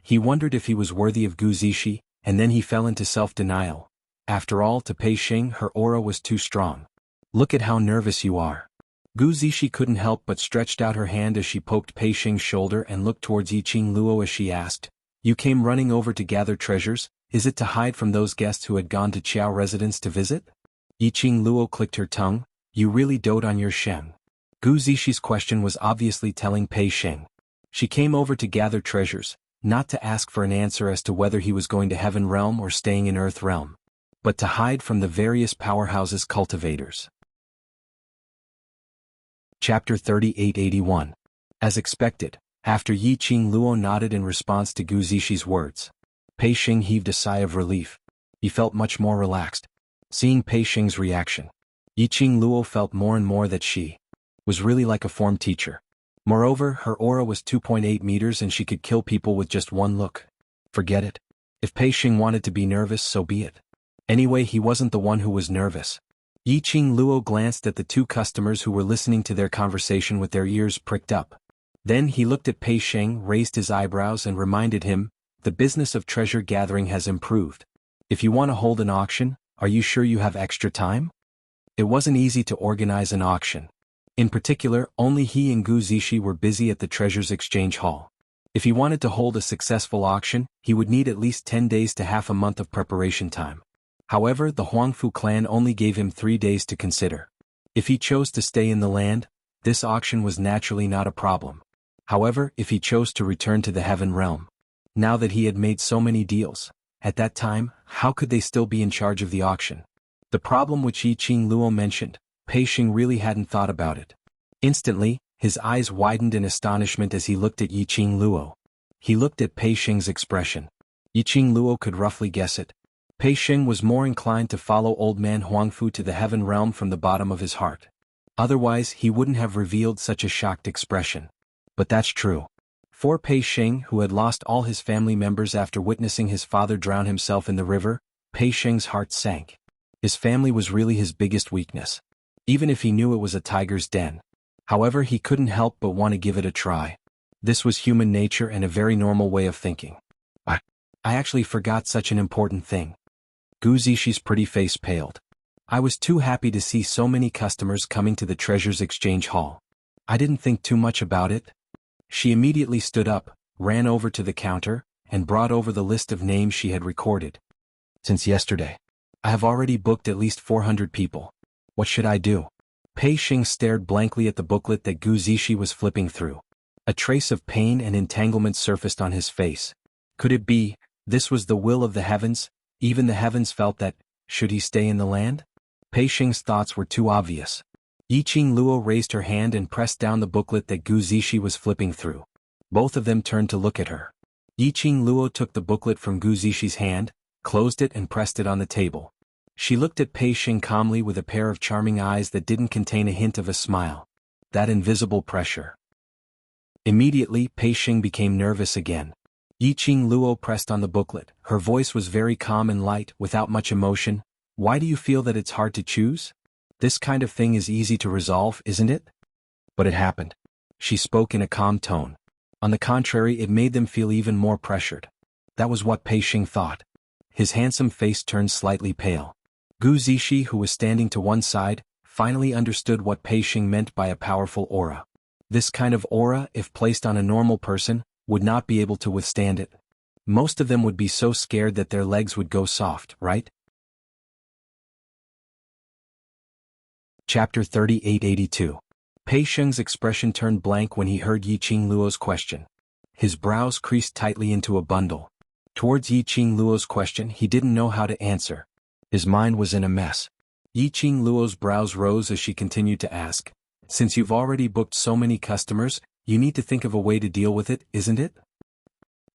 He wondered if he was worthy of Gu Zishi, and then he fell into self-denial. After all, to Pei Xing, her aura was too strong. Look at how nervous you are. Gu Zishi couldn't help but stretched out her hand as she poked Pei Xing's shoulder and looked towards Yiqing Luo as she asked, You came running over to gather treasures? Is it to hide from those guests who had gone to Qiao residence to visit? Yiqing Luo clicked her tongue. You really dote on your Sheng. Gu Zishi's question was obviously telling Pei Xing. She came over to gather treasures, not to ask for an answer as to whether he was going to Heaven Realm or staying in Earth Realm, but to hide from the various powerhouses cultivators. Chapter 3881. As expected, after Yiqing Luo nodded in response to Gu Zishi's words, Pei Xing heaved a sigh of relief. He felt much more relaxed. Seeing Pei Xing's reaction, Yiqing Luo felt more and more that she was really like a form teacher. Moreover, her aura was 2.8 meters and she could kill people with just one look. Forget it. If Pei Xing wanted to be nervous, so be it. Anyway, he wasn't the one who was nervous. Yiqing Luo glanced at the two customers who were listening to their conversation with their ears pricked up. Then he looked at Pei Xing, raised his eyebrows and reminded him, the business of treasure gathering has improved. If you want to hold an auction, are you sure you have extra time? It wasn't easy to organize an auction. In particular, only he and Gu Zishi were busy at the Treasures Exchange Hall. If he wanted to hold a successful auction, he would need at least 10 days to half a month of preparation time. However, the Huangfu clan only gave him 3 days to consider. If he chose to stay in the land, this auction was naturally not a problem. However, if he chose to return to the Heaven Realm, now that he had made so many deals, at that time, how could they still be in charge of the auction? The problem which Yiqing Luo mentioned, Pei Xing really hadn't thought about it. Instantly, his eyes widened in astonishment as he looked at Yiqing Luo. He looked at Pei Xing's expression. Yiqing Luo could roughly guess it. Pei Xing was more inclined to follow old man Huangfu to the Heaven Realm from the bottom of his heart. Otherwise, he wouldn't have revealed such a shocked expression. But that's true. For Pei Xing, who had lost all his family members after witnessing his father drown himself in the river, Pei Xing's heart sank. His family was really his biggest weakness. Even if he knew it was a tiger's den. However, he couldn't help but want to give it a try. This was human nature and a very normal way of thinking. I actually forgot such an important thing. Gu Zishi's pretty face paled. I was too happy to see so many customers coming to the Treasures Exchange Hall. I didn't think too much about it. She immediately stood up, ran over to the counter, and brought over the list of names she had recorded. Since yesterday, I have already booked at least 400 people. What should I do? Pei Xing stared blankly at the booklet that Gu Zishi was flipping through. A trace of pain and entanglement surfaced on his face. Could it be, this was the will of the heavens? Even the heavens felt that, should he stay in the land? Pei Xing's thoughts were too obvious. Yiqing Luo raised her hand and pressed down the booklet that Gu Zishi was flipping through. Both of them turned to look at her. Yiqing Luo took the booklet from Gu Zishi's hand, closed it and pressed it on the table. She looked at Pei Xing calmly with a pair of charming eyes that didn't contain a hint of a smile. That invisible pressure. Immediately, Pei Xing became nervous again. Yiqing Luo pressed on the booklet. Her voice was very calm and light, without much emotion. Why do you feel that it's hard to choose? This kind of thing is easy to resolve, isn't it? But it happened. She spoke in a calm tone. On the contrary, it made them feel even more pressured. That was what Pei Xing thought. His handsome face turned slightly pale. Gu Zishi, who was standing to one side, finally understood what Pei Xing meant by a powerful aura. This kind of aura, if placed on a normal person, would not be able to withstand it. Most of them would be so scared that their legs would go soft, right? Chapter 3882. Pei Xing's expression turned blank when he heard Yiqing Luo's question. His brows creased tightly into a bundle. Towards Yiqing Luo's question, he didn't know how to answer. His mind was in a mess. Yiqing Luo's brows rose as she continued to ask, "Since you've already booked so many customers, you need to think of a way to deal with it, isn't it?"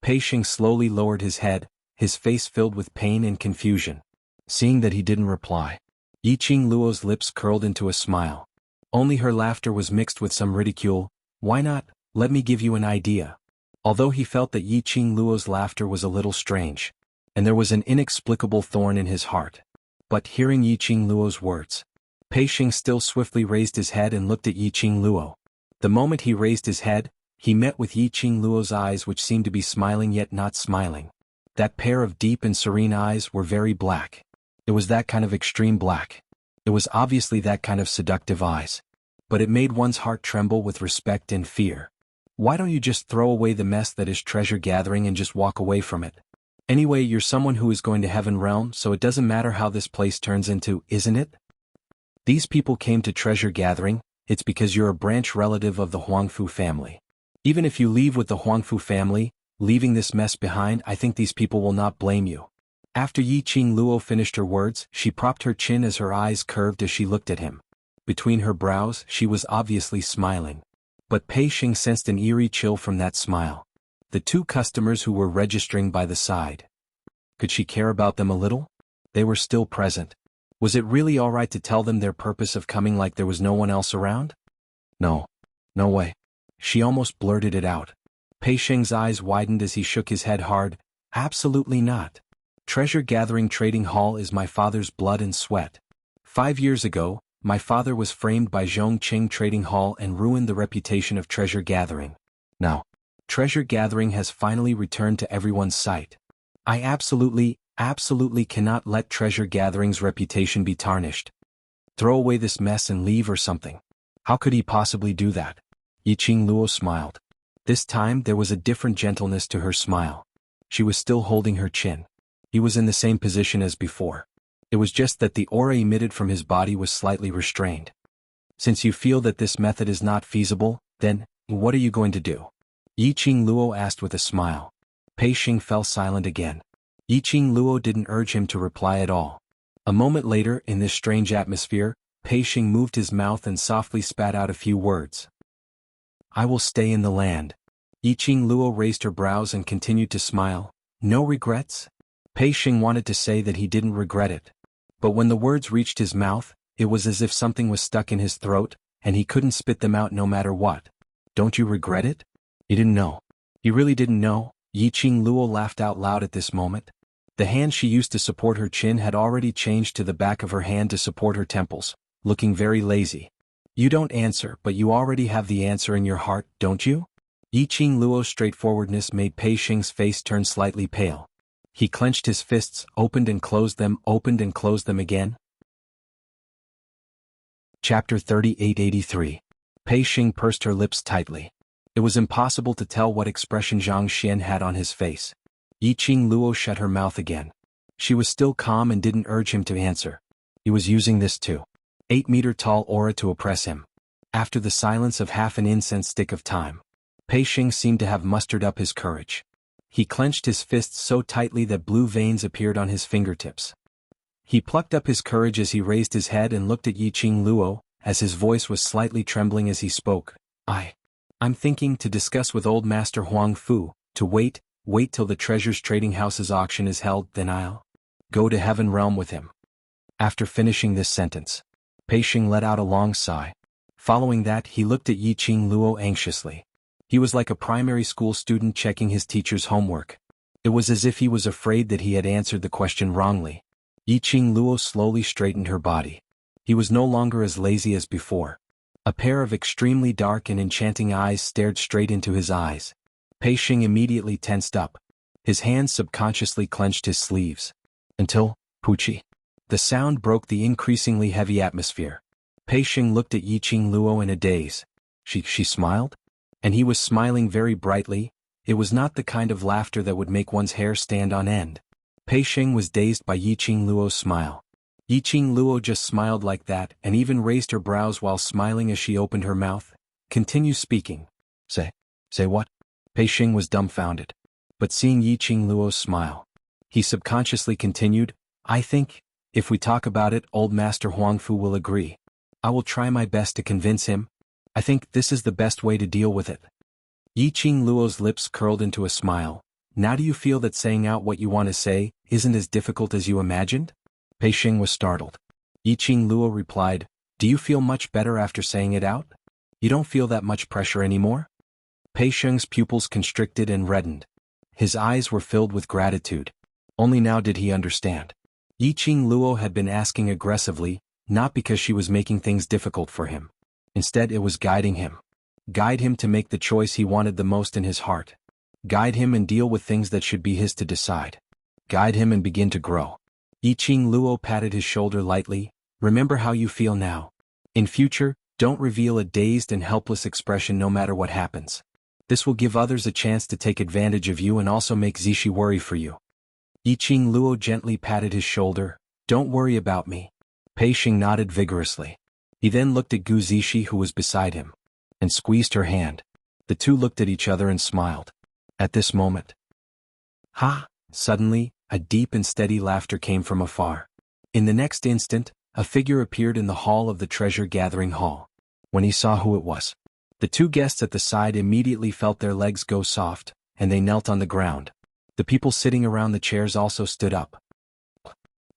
Pei Xing slowly lowered his head, his face filled with pain and confusion. Seeing that he didn't reply, Yiqing Luo's lips curled into a smile. Only her laughter was mixed with some ridicule. "Why not? Let me give you an idea." Although he felt that Yiqing Luo's laughter was a little strange, and there was an inexplicable thorn in his heart. But hearing Yiqing Luo's words, Pei Xing still swiftly raised his head and looked at Yiqing Luo. The moment he raised his head, he met with Yiqing Luo's eyes, which seemed to be smiling yet not smiling. That pair of deep and serene eyes were very black. It was that kind of extreme black. It was obviously that kind of seductive eyes. But it made one's heart tremble with respect and fear. Why don't you just throw away the mess that is treasure gathering and just walk away from it? Anyway, you're someone who is going to Heaven Realm, so it doesn't matter how this place turns into, isn't it? These people came to treasure gathering, it's because you're a branch relative of the Huangfu family. Even if you leave with the Huangfu family, leaving this mess behind, I think these people will not blame you. After Yiqing Luo finished her words, she propped her chin as her eyes curved as she looked at him. Between her brows, she was obviously smiling. But Pei Xing sensed an eerie chill from that smile. The two customers who were registering by the side. Could she care about them a little? They were still present. Was it really all right to tell them their purpose of coming like there was no one else around? No. No way. She almost blurted it out. Pei Xing's eyes widened as he shook his head hard. Absolutely not. Treasure Gathering Trading Hall is my father's blood and sweat. 5 years ago, my father was framed by Zhongqing Trading Hall and ruined the reputation of treasure gathering. Now, treasure gathering has finally returned to everyone's sight. I absolutely cannot let treasure gathering's reputation be tarnished. Throw away this mess and leave or something. How could he possibly do that? Yiqing Luo smiled. This time there was a different gentleness to her smile. She was still holding her chin. He was in the same position as before. It was just that the aura emitted from his body was slightly restrained. Since you feel that this method is not feasible, then, what are you going to do? Yiqing Luo asked with a smile. Pei Xing fell silent again. Yiqing Luo didn't urge him to reply at all. A moment later, in this strange atmosphere, Pei Xing moved his mouth and softly spat out a few words. I will stay in the land. Yiqing Luo raised her brows and continued to smile. No regrets? Pei Xing wanted to say that he didn't regret it. But when the words reached his mouth, it was as if something was stuck in his throat, and he couldn't spit them out no matter what. Don't you regret it? He didn't know. He really didn't know. Yiqing Luo laughed out loud at this moment. The hand she used to support her chin had already changed to the back of her hand to support her temples, looking very lazy. You don't answer, but you already have the answer in your heart, don't you? Yiqing Luo's straightforwardness made Pei Xing's face turn slightly pale. He clenched his fists, opened and closed them again. Chapter 3883. Pei Xing pursed her lips tightly. It was impossible to tell what expression Zhang Xian had on his face. Yiqing Luo shut her mouth again. She was still calm and didn't urge him to answer. He was using this 8-meter-tall aura to oppress him. After the silence of half an incense stick of time, Pei Xing seemed to have mustered up his courage. He clenched his fists so tightly that blue veins appeared on his fingertips. He plucked up his courage as he raised his head and looked at Yiqing Luo, as his voice was slightly trembling as he spoke. I'm thinking to discuss with old Master Huang Fu, to wait till the Treasures Trading House's auction is held, then I'll go to Heaven Realm with him. After finishing this sentence, Pei Xing let out a long sigh. Following that, he looked at Yiqing Luo anxiously. He was like a primary school student checking his teacher's homework. It was as if he was afraid that he had answered the question wrongly. Yiqing Luo slowly straightened her body. He was no longer as lazy as before. A pair of extremely dark and enchanting eyes stared straight into his eyes. Pei Xing immediately tensed up. His hands subconsciously clenched his sleeves. Until, Puchi. The sound broke the increasingly heavy atmosphere. Pei Xing looked at Yiqing Luo in a daze. She smiled? And he was smiling very brightly. It was not the kind of laughter that would make one's hair stand on end. Pei Xing was dazed by Yiqing Luo's smile. Yiqing Luo just smiled like that and even raised her brows while smiling as she opened her mouth. Continue speaking. Say what? Pei Xing was dumbfounded. But seeing Yiqing Luo's smile, he subconsciously continued, I think, if we talk about it, old Master Huangfu will agree. I will try my best to convince him. I think this is the best way to deal with it. Yiqing Luo's lips curled into a smile. Now do you feel that saying out what you want to say isn't as difficult as you imagined? Pei Xing was startled. Yiqing Luo replied, do you feel much better after saying it out? You don't feel that much pressure anymore? Pei Xing's pupils constricted and reddened. His eyes were filled with gratitude. Only now did he understand. Yiqing Luo had been asking aggressively, not because she was making things difficult for him. Instead it was guiding him. Guide him to make the choice he wanted the most in his heart. Guide him and deal with things that should be his to decide. Guide him and begin to grow. Yiqing Luo patted his shoulder lightly. Remember how you feel now. In future, don't reveal a dazed and helpless expression no matter what happens. This will give others a chance to take advantage of you and also make Zishi worry for you. Yiqing Luo gently patted his shoulder. Don't worry about me. Pei Xing nodded vigorously. He then looked at Gu Zishi who was beside him, and squeezed her hand. The two looked at each other and smiled. At this moment, suddenly, a deep and steady laughter came from afar. In the next instant, a figure appeared in the hall of the treasure-gathering hall. When he saw who it was, the two guests at the side immediately felt their legs go soft, and they knelt on the ground. The people sitting around the chairs also stood up.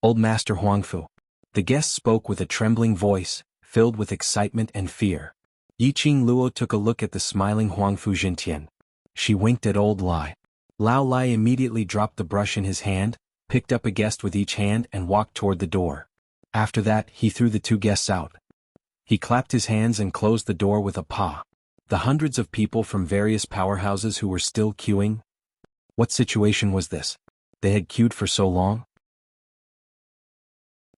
Old Master Huangfu. The guest spoke with a trembling voice, filled with excitement and fear. Yiqing Luo took a look at the smiling Huangfu Jintian. She winked at old Lai. Lao Lai immediately dropped the brush in his hand, picked up a guest with each hand and walked toward the door. After that, he threw the two guests out. He clapped his hands and closed the door with a paw. The hundreds of people from various powerhouses who were still queuing. What situation was this? They had queued for so long?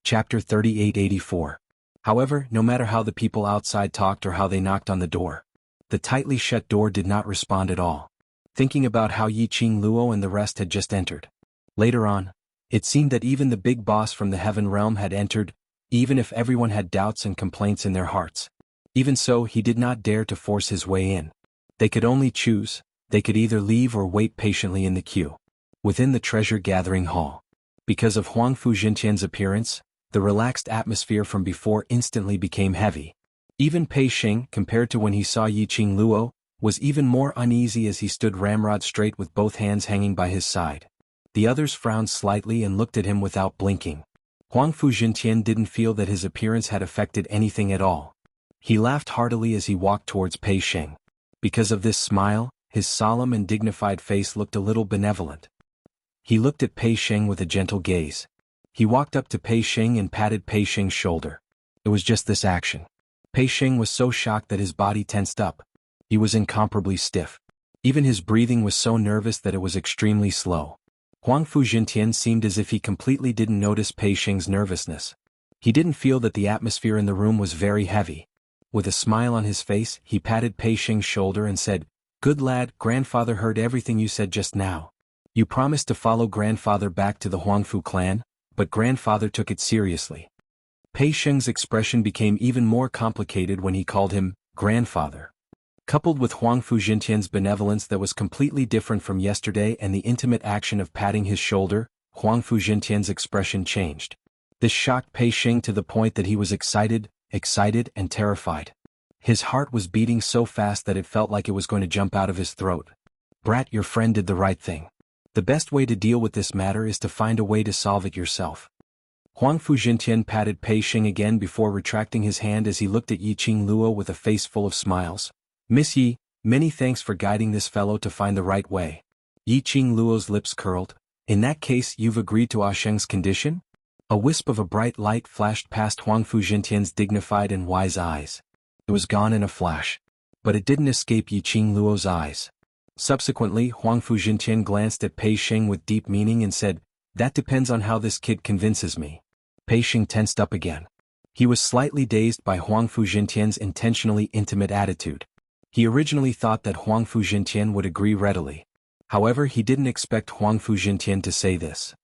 Chapter 3884. However, no matter how the people outside talked or how they knocked on the door, the tightly shut door did not respond at all. Thinking about how Yiqing Luo and the rest had just entered. Later on, it seemed that even the big boss from the heaven realm had entered, even if everyone had doubts and complaints in their hearts. Even so, he did not dare to force his way in. They could only choose. They could either leave or wait patiently in the queue. Within the treasure-gathering hall. Because of Huangfu Jintian's appearance, the relaxed atmosphere from before instantly became heavy. Even Pei Xing, compared to when he saw Yiqing Luo, was even more uneasy as he stood ramrod straight with both hands hanging by his side. The others frowned slightly and looked at him without blinking. Huangfu Jintian didn't feel that his appearance had affected anything at all. He laughed heartily as he walked towards Pei Xing. Because of this smile, his solemn and dignified face looked a little benevolent. He looked at Pei Xing with a gentle gaze. He walked up to Pei Xing and patted Pei Xing's shoulder. It was just this action. Pei Xing was so shocked that his body tensed up. He was incomparably stiff. Even his breathing was so nervous that it was extremely slow. Huangfu Jintian seemed as if he completely didn't notice Pei Xing's nervousness. He didn't feel that the atmosphere in the room was very heavy. With a smile on his face, he patted Pei Xing's shoulder and said, "Good lad, grandfather heard everything you said just now. You promised to follow grandfather back to the Huangfu clan, but grandfather took it seriously." Pei Xing's expression became even more complicated when he called him grandfather. Coupled with Huangfu Jintian's benevolence that was completely different from yesterday and the intimate action of patting his shoulder, Huangfu Jintian's expression changed. This shocked Pei Xing to the point that he was excited and terrified. His heart was beating so fast that it felt like it was going to jump out of his throat. "Brat, your friend did the right thing. The best way to deal with this matter is to find a way to solve it yourself." Huangfu Jintian patted Pei Xing again before retracting his hand as he looked at Yiqing Luo with a face full of smiles. "Miss Yi, many thanks for guiding this fellow to find the right way." Yiqing Luo's lips curled. "In that case, you've agreed to Ah Sheng's condition?" A wisp of a bright light flashed past Huangfu Jintian's dignified and wise eyes. It was gone in a flash. But it didn't escape Yiqing Luo's eyes. Subsequently, Huang Fuzhintian glanced at Pei Sheng with deep meaning and said, "That depends on how this kid convinces me." Pei Sheng tensed up again. He was slightly dazed by Huang Fuzhintian's intentionally intimate attitude. He originally thought that Huang Fuzhintian would agree readily. However, he didn't expect Huang Fuzhintian to say this.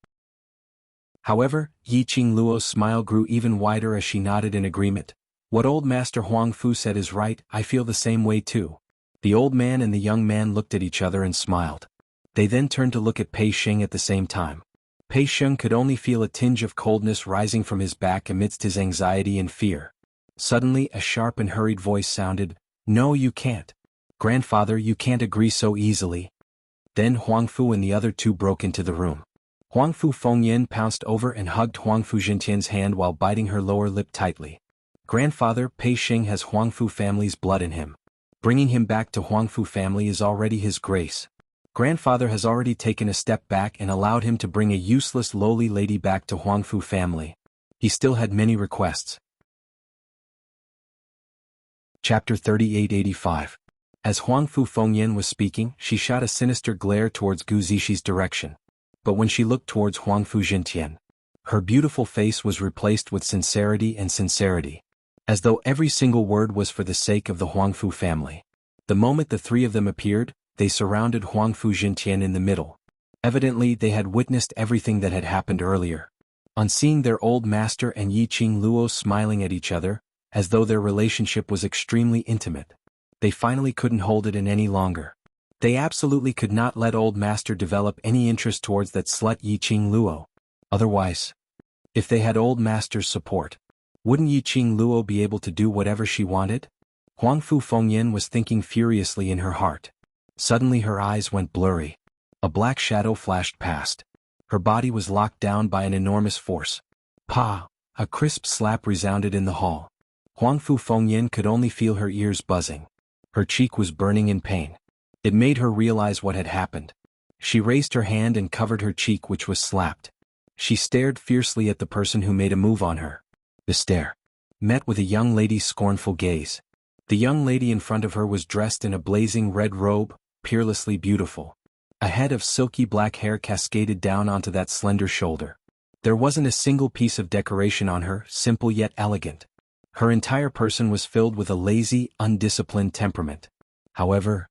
However, Yiqing Luo's smile grew even wider as she nodded in agreement. "What old Master Huang Fu said is right, I feel the same way too." The old man and the young man looked at each other and smiled. They then turned to look at Pei Sheng at the same time. Pei Sheng could only feel a tinge of coldness rising from his back amidst his anxiety and fear. Suddenly, a sharp and hurried voice sounded, "No, you can't. Grandfather, you can't agree so easily." Then Huang Fu and the other two broke into the room. Huang Fu Fengyan pounced over and hugged Huang Fuzhintian's hand while biting her lower lip tightly. "Grandfather, Pei Sheng has Huang Fu family's blood in him. Bringing him back to Huang Fu family is already his grace. Grandfather has already taken a step back and allowed him to bring a useless lowly lady back to Huang Fu family. He still had many requests." Chapter 3885. As Huang Fu Fengyan was speaking, she shot a sinister glare towards Gu Zixi direction. But when she looked towards Huang Fuzhintian, her beautiful face was replaced with sincerity and sincerity, as though every single word was for the sake of the Huang Fu family. The moment the three of them appeared, they surrounded Huang Fuzhintian in the middle. Evidently, they had witnessed everything that had happened earlier. On seeing their old master and Yiqing Luo smiling at each other, as though their relationship was extremely intimate, they finally couldn't hold it in any longer. They absolutely could not let old master develop any interest towards that slut Yiqing Luo. Otherwise, if they had old master's support, wouldn't Yiqing Luo be able to do whatever she wanted? Huang Fu Fengyan was thinking furiously in her heart. Suddenly her eyes went blurry. A black shadow flashed past. Her body was locked down by an enormous force. Pa! A crisp slap resounded in the hall. Huang Fu Fengyan could only feel her ears buzzing. Her cheek was burning in pain. It made her realize what had happened. She raised her hand and covered her cheek, which was slapped. She stared fiercely at the person who made a move on her. The stare met with a young lady's scornful gaze. The young lady in front of her was dressed in a blazing red robe, peerlessly beautiful. A head of silky black hair cascaded down onto that slender shoulder. There wasn't a single piece of decoration on her, simple yet elegant. Her entire person was filled with a lazy, undisciplined temperament. However,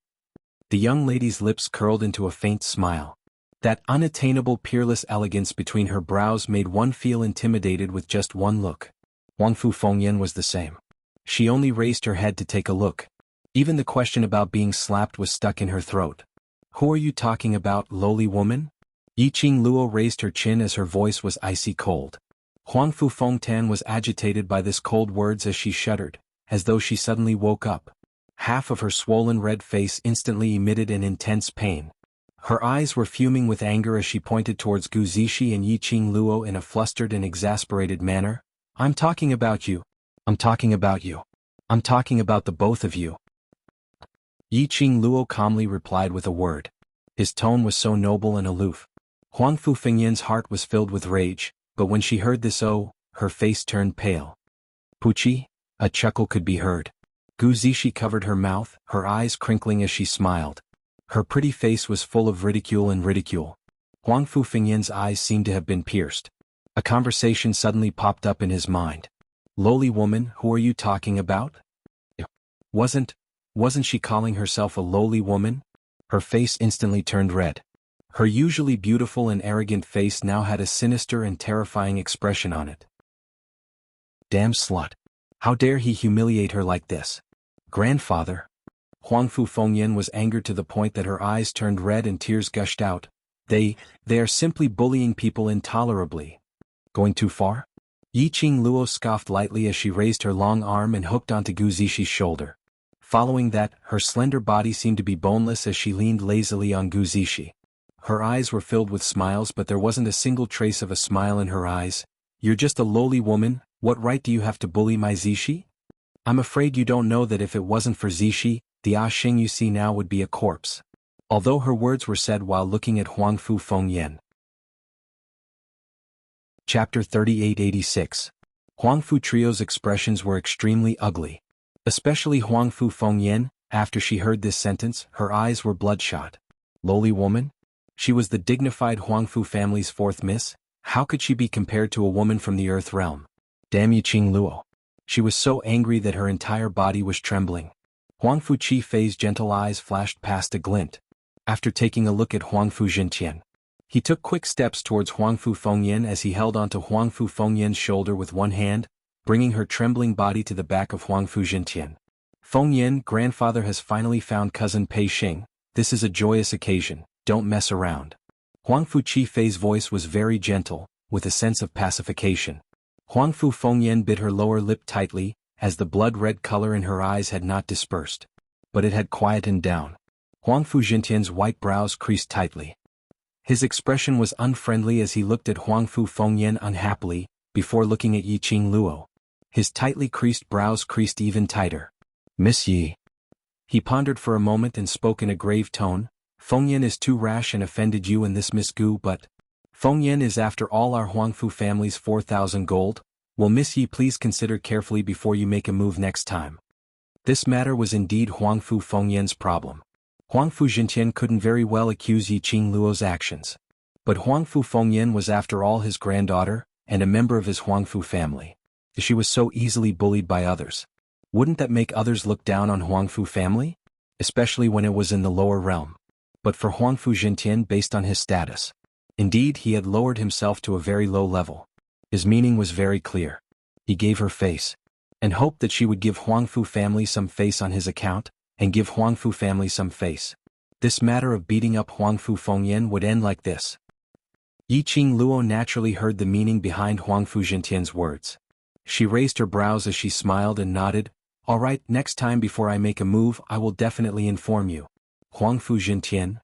the young lady's lips curled into a faint smile. That unattainable peerless elegance between her brows made one feel intimidated with just one look. Huang Fu Fengyan was the same. She only raised her head to take a look. Even the question about being slapped was stuck in her throat. "Who are you talking about, lowly woman?" Yiqing Luo raised her chin as her voice was icy cold. Huang Fu Fengtan was agitated by this cold words as she shuddered, as though she suddenly woke up. Half of her swollen red face instantly emitted an intense pain. Her eyes were fuming with anger as she pointed towards Gu Zixi and Yiqing Luo in a flustered and exasperated manner. "I'm talking about you. I'm talking about you. I'm talking about the both of you." Yiqing Luo calmly replied with a word. His tone was so noble and aloof. Huang Fu Fengyan's heart was filled with rage, but when she heard this her face turned pale. "Puchi?" A chuckle could be heard. Gu Zixi covered her mouth, her eyes crinkling as she smiled. Her pretty face was full of ridicule and ridicule. Huang Fu Fengyan's eyes seemed to have been pierced. A conversation suddenly popped up in his mind. "Lowly woman, who are you talking about?" Wasn't she calling herself a lowly woman? Her face instantly turned red. Her usually beautiful and arrogant face now had a sinister and terrifying expression on it. Damn slut. How dare he humiliate her like this? Grandfather. Huang Fu Fengyan was angered to the point that her eyes turned red and tears gushed out. They are simply bullying people intolerably. Going too far? Yiqing Luo scoffed lightly as she raised her long arm and hooked onto Gu Zixi's shoulder. Following that, her slender body seemed to be boneless as she leaned lazily on Gu Zixi. Her eyes were filled with smiles, but there wasn't a single trace of a smile in her eyes. "You're just a lowly woman, what right do you have to bully my Zixi? I'm afraid you don't know that if it wasn't for Zixi, the Xing you see now would be a corpse." Although her words were said while looking at Huang Fu Fengyan. Chapter 3886. Huang Fu Trio's expressions were extremely ugly. Especially Huangfu Fengyan. After she heard this sentence, her eyes were bloodshot. Lowly woman? She was the dignified Huangfu family's fourth miss. How could she be compared to a woman from the Earth realm? Damn Yiqing Luo. She was so angry that her entire body was trembling. Huangfu Chi Fei's gentle eyes flashed past a glint. After taking a look at Huangfu Jintian, he took quick steps towards Huangfu Fengyan as he held onto Huangfu Fengyan's shoulder with one hand, bringing her trembling body to the back of Huangfu Jintian. Fengyan, grandfather has finally found cousin Pei Xing. This is a joyous occasion, don't mess around. Huangfu Chi Fei's voice was very gentle, with a sense of pacification. Huangfu Fengyan bit her lower lip tightly, as the blood-red color in her eyes had not dispersed. But it had quietened down. Huangfu Jintian's white brows creased tightly. His expression was unfriendly as he looked at Huangfu Fengyan unhappily, before looking at Yiqing Luo. His tightly creased brows creased even tighter. Miss Yi. He pondered for a moment and spoke in a grave tone. Fengyan is too rash and offended you and this Miss Gu, but Fengyan is after all our Huangfu family's 4,000 gold. Will Miss Yi please consider carefully before you make a move next time? This matter was indeed Huangfu Fengyan's problem. Huangfu Jintian couldn't very well accuse Yiqing Luo's actions. But Huangfu Fengyan was after all his granddaughter, and a member of his Huangfu family. She was so easily bullied by others. Wouldn't that make others look down on Huangfu family? Especially when it was in the lower realm. But for Huangfu Jintian based on his status. Indeed, he had lowered himself to a very low level. His meaning was very clear. He gave her face. And hoped that she would give Huangfu family some face on his account, and give Huangfu family some face. This matter of beating up Huangfu Fengyan would end like this. Yiqing Luo naturally heard the meaning behind Huangfu Jintian's words. She raised her brows as she smiled and nodded. All right, next time before I make a move I will definitely inform you. Huangfu Jintian?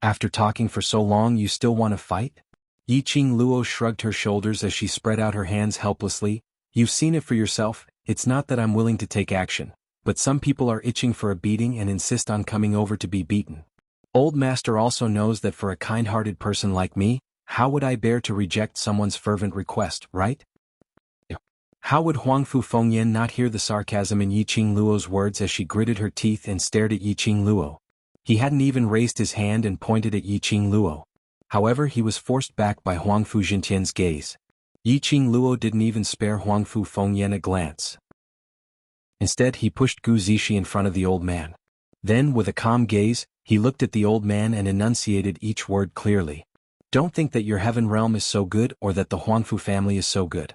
After talking for so long you still want to fight? Yiqing Luo shrugged her shoulders as she spread out her hands helplessly. You've seen it for yourself, it's not that I'm willing to take action, but some people are itching for a beating and insist on coming over to be beaten. Old Master also knows that for a kind-hearted person like me, how would I bear to reject someone's fervent request, right? How would Huangfu Fengyan not hear the sarcasm in Yiqing Luo's words as she gritted her teeth and stared at Yiqing Luo? He hadn't even raised his hand and pointed at Yiqing Luo. However, he was forced back by Huangfu Jintian's gaze. Yiqing Luo didn't even spare Huangfu Fengyan a glance. Instead, he pushed Gu Zishi in front of the old man. Then, with a calm gaze, he looked at the old man and enunciated each word clearly. Don't think that your heaven realm is so good or that the Huangfu family is so good.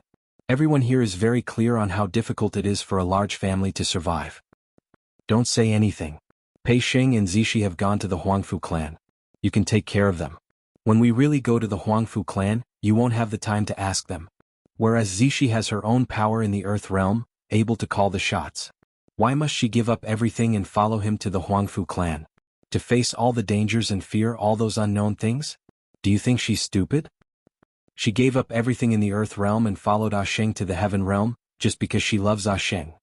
Everyone here is very clear on how difficult it is for a large family to survive. Don't say anything. Pei Xing and Zishi have gone to the Huangfu clan. You can take care of them. When we really go to the Huangfu clan, you won't have the time to ask them. Whereas Zishi has her own power in the Earth realm, able to call the shots. Why must she give up everything and follow him to the Huangfu clan? To face all the dangers and fear all those unknown things? Do you think she's stupid? She gave up everything in the Earth realm and followed Ah Sheng to the Heaven realm, just because she loves Ah Sheng.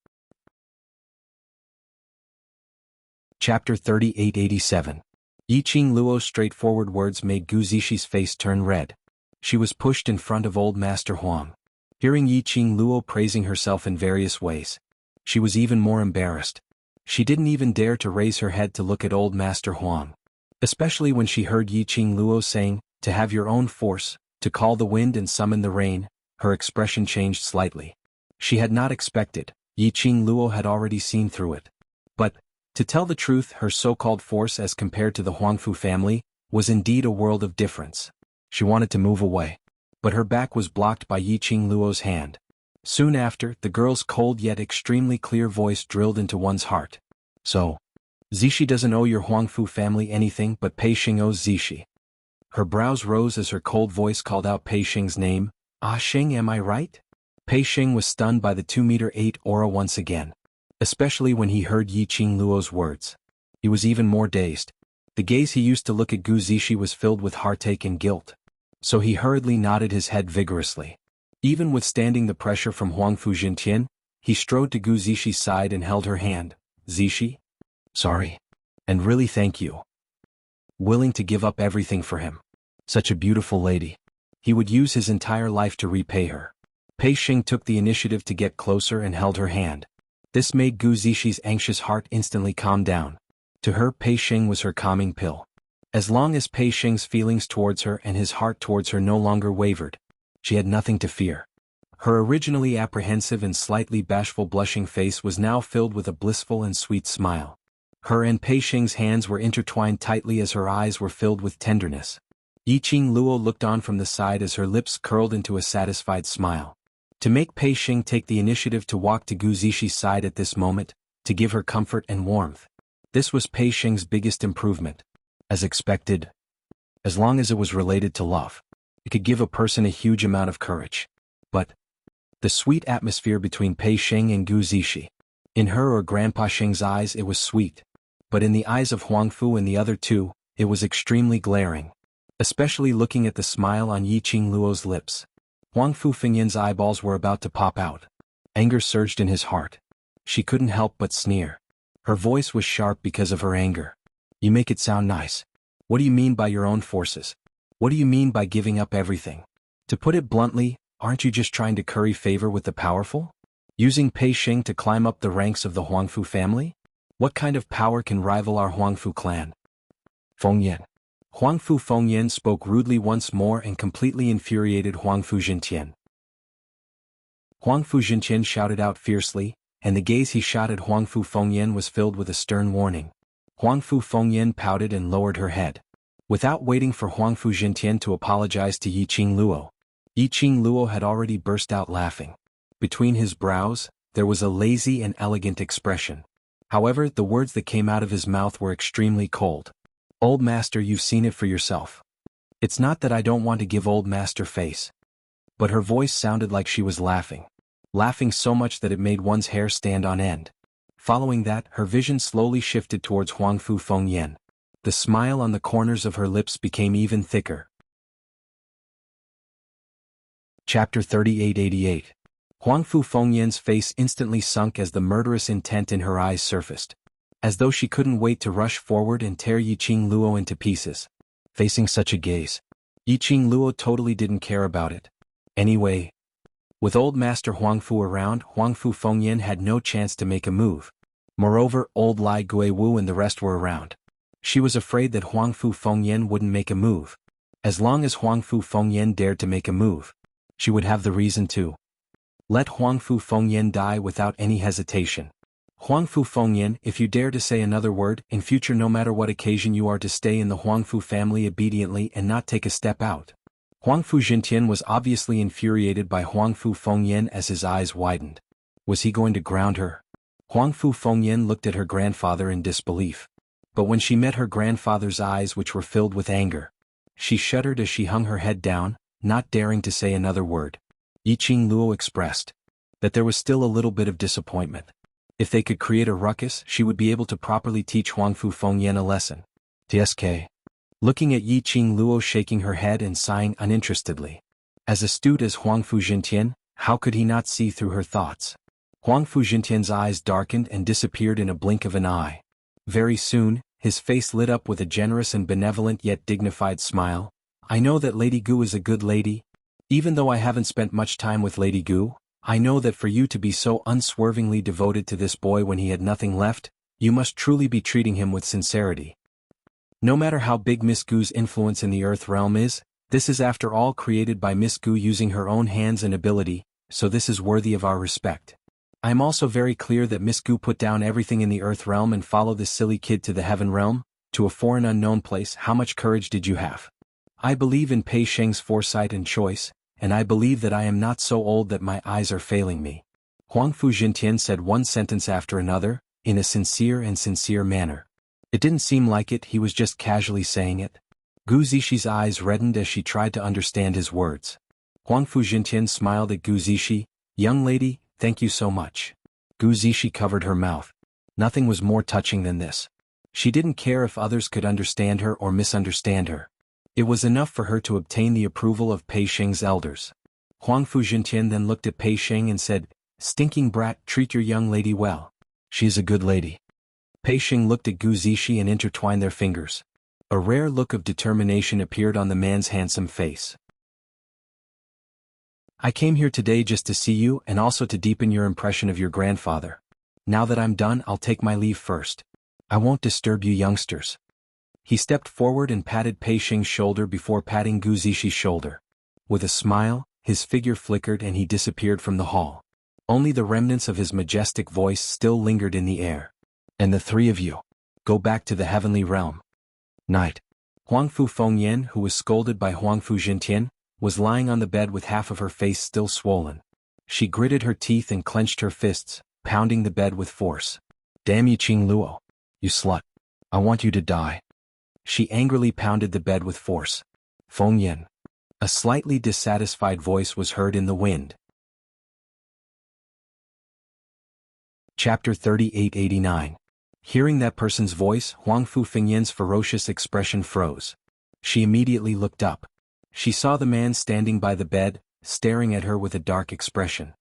Chapter 3887. Yiqing Luo's straightforward words made Gu Zishi's face turn red. She was pushed in front of old Master Huang. Hearing Yiqing Luo praising herself in various ways, she was even more embarrassed. She didn't even dare to raise her head to look at old Master Huang. Especially when she heard Yiqing Luo saying, to have your own force, to call the wind and summon the rain, her expression changed slightly. She had not expected, Yiqing Luo had already seen through it. But, to tell the truth, her so-called force as compared to the Huangfu family, was indeed a world of difference. She wanted to move away. But her back was blocked by Yiqing Luo's hand. Soon after, the girl's cold yet extremely clear voice drilled into one's heart. So, Zishi doesn't owe your Huangfu family anything but Pei Xing owes Zishi. Her brows rose as her cold voice called out Pei Xing's name. Ah Sheng, am I right? Pei Xing was stunned by the 2-meter-8 aura once again. Especially when he heard Yiqing Luo's words. He was even more dazed. The gaze he used to look at Gu Zishi was filled with heartache and guilt. So he hurriedly nodded his head vigorously. Even withstanding the pressure from Huangfu Jintian, he strode to Gu Zishi's side and held her hand. Zishi? Sorry. And really thank you. Willing to give up everything for him. Such a beautiful lady. He would use his entire life to repay her. Pei Xing took the initiative to get closer and held her hand. This made Gu Zixi anxious heart instantly calm down. To her, Pei Xing was her calming pill. As long as Pei Xing's feelings towards her and his heart towards her no longer wavered, she had nothing to fear. Her originally apprehensive and slightly bashful blushing face was now filled with a blissful and sweet smile. Her and Pei Xing's hands were intertwined tightly as her eyes were filled with tenderness. Yiqing Luo looked on from the side as her lips curled into a satisfied smile. To make Pei Xing take the initiative to walk to Gu Zixi's side at this moment, to give her comfort and warmth. This was Pei Xing's biggest improvement. As expected. As long as it was related to love, it could give a person a huge amount of courage. But the sweet atmosphere between Pei Xing and Gu Zixi. In her or Grandpa Xing's eyes it was sweet. But in the eyes of Huang Fu and the other two, it was extremely glaring. Especially looking at the smile on Yiqing Luo's lips. Huang Fu Fengyan's eyeballs were about to pop out. Anger surged in his heart. She couldn't help but sneer. Her voice was sharp because of her anger. You make it sound nice. What do you mean by your own forces? What do you mean by giving up everything? To put it bluntly, aren't you just trying to curry favor with the powerful? Using Pei Xing to climb up the ranks of the Huangfu family? What kind of power can rival our Huangfu clan? Fengyan. Huangfu Fengyan spoke rudely once more and completely infuriated Huangfu Jintian. Huangfu Jintian shouted out fiercely, and the gaze he shot at Huangfu Fengyan was filled with a stern warning. Huangfu Fengyan pouted and lowered her head. Without waiting for Huangfu Jintian to apologize to Yiqing Luo, Yiqing Luo had already burst out laughing. Between his brows, there was a lazy and elegant expression. However, the words that came out of his mouth were extremely cold. Old Master, you've seen it for yourself. It's not that I don't want to give Old Master face. But her voice sounded like she was laughing. Laughing so much that it made one's hair stand on end. Following that, her vision slowly shifted towards Huangfu Fengyan. The smile on the corners of her lips became even thicker. Chapter 3888. Huangfu Fengyan's face instantly sunk as the murderous intent in her eyes surfaced. As though she couldn't wait to rush forward and tear Yiqing Luo into pieces. Facing such a gaze, Yiqing Luo totally didn't care about it. Anyway, with Old Master Huangfu around, Huangfu Fengyan had no chance to make a move. Moreover, Old Lai Guiwu and the rest were around. She was afraid that Huangfu Fengyan wouldn't make a move. As long as Huangfu Fengyan dared to make a move, she would have the reason to. Let Huangfu Fengyan die without any hesitation. Huangfu Fengyan, if you dare to say another word, in future no matter what occasion you are to stay in the Huangfu family obediently and not take a step out. Huangfu Jintian was obviously infuriated by Huangfu Fengyan as his eyes widened. Was he going to ground her? Huangfu Fengyan looked at her grandfather in disbelief. But when she met her grandfather's eyes which were filled with anger, she shuddered as she hung her head down, not daring to say another word. Yiqing Luo expressed that there was still a little bit of disappointment. If they could create a ruckus, she would be able to properly teach Huangfu Fengyan a lesson. TSK. Looking at Yiqing Luo shaking her head and sighing uninterestedly. As astute as Huangfu Jintian, how could he not see through her thoughts? Huangfu Jintian's eyes darkened and disappeared in a blink of an eye. Very soon, his face lit up with a generous and benevolent yet dignified smile. I know that Lady Gu is a good lady. Even though I haven't spent much time with Lady Gu, I know that for you to be so unswervingly devoted to this boy when he had nothing left, you must truly be treating him with sincerity. No matter how big Miss Gu's influence in the Earth realm is, this is after all created by Miss Gu using her own hands and ability, so this is worthy of our respect. I am also very clear that Miss Gu put down everything in the Earth realm and followed this silly kid to the Heaven realm, to a foreign unknown place. How much courage did you have? I believe in Pei Sheng's foresight and choice, and I believe that I am not so old that my eyes are failing me. Huangfu Jintian said one sentence after another, in a sincere manner. It didn't seem like it, he was just casually saying it. Gu Zixi's eyes reddened as she tried to understand his words. Huangfu Jintian smiled at Gu Zixi. Young lady, thank you so much. Gu Zixi covered her mouth. Nothing was more touching than this. She didn't care if others could understand her or misunderstand her. It was enough for her to obtain the approval of Pei Sheng's elders. Huangfu Jintian then looked at Pei Sheng and said, Stinking brat, treat your young lady well. She is a good lady. Pei Sheng looked at Gu Zixi and intertwined their fingers. A rare look of determination appeared on the man's handsome face. I came here today just to see you and also to deepen your impression of your grandfather. Now that I'm done, I'll take my leave first. I won't disturb you youngsters. He stepped forward and patted Pei Xing's shoulder before patting Gu Zixi shoulder. With a smile, his figure flickered and he disappeared from the hall. Only the remnants of his majestic voice still lingered in the air. And the three of you, go back to the heavenly realm. Night. Huangfu Fengyan, who was scolded by Huangfu Jintian, was lying on the bed with half of her face still swollen. She gritted her teeth and clenched her fists, pounding the bed with force. Damn you, Qing Luo. You slut. I want you to die. She angrily pounded the bed with force. Fengyan. A slightly dissatisfied voice was heard in the wind. Chapter 3889. Hearing that person's voice, Huangfu Fengyan's ferocious expression froze. She immediately looked up. She saw the man standing by the bed, staring at her with a dark expression.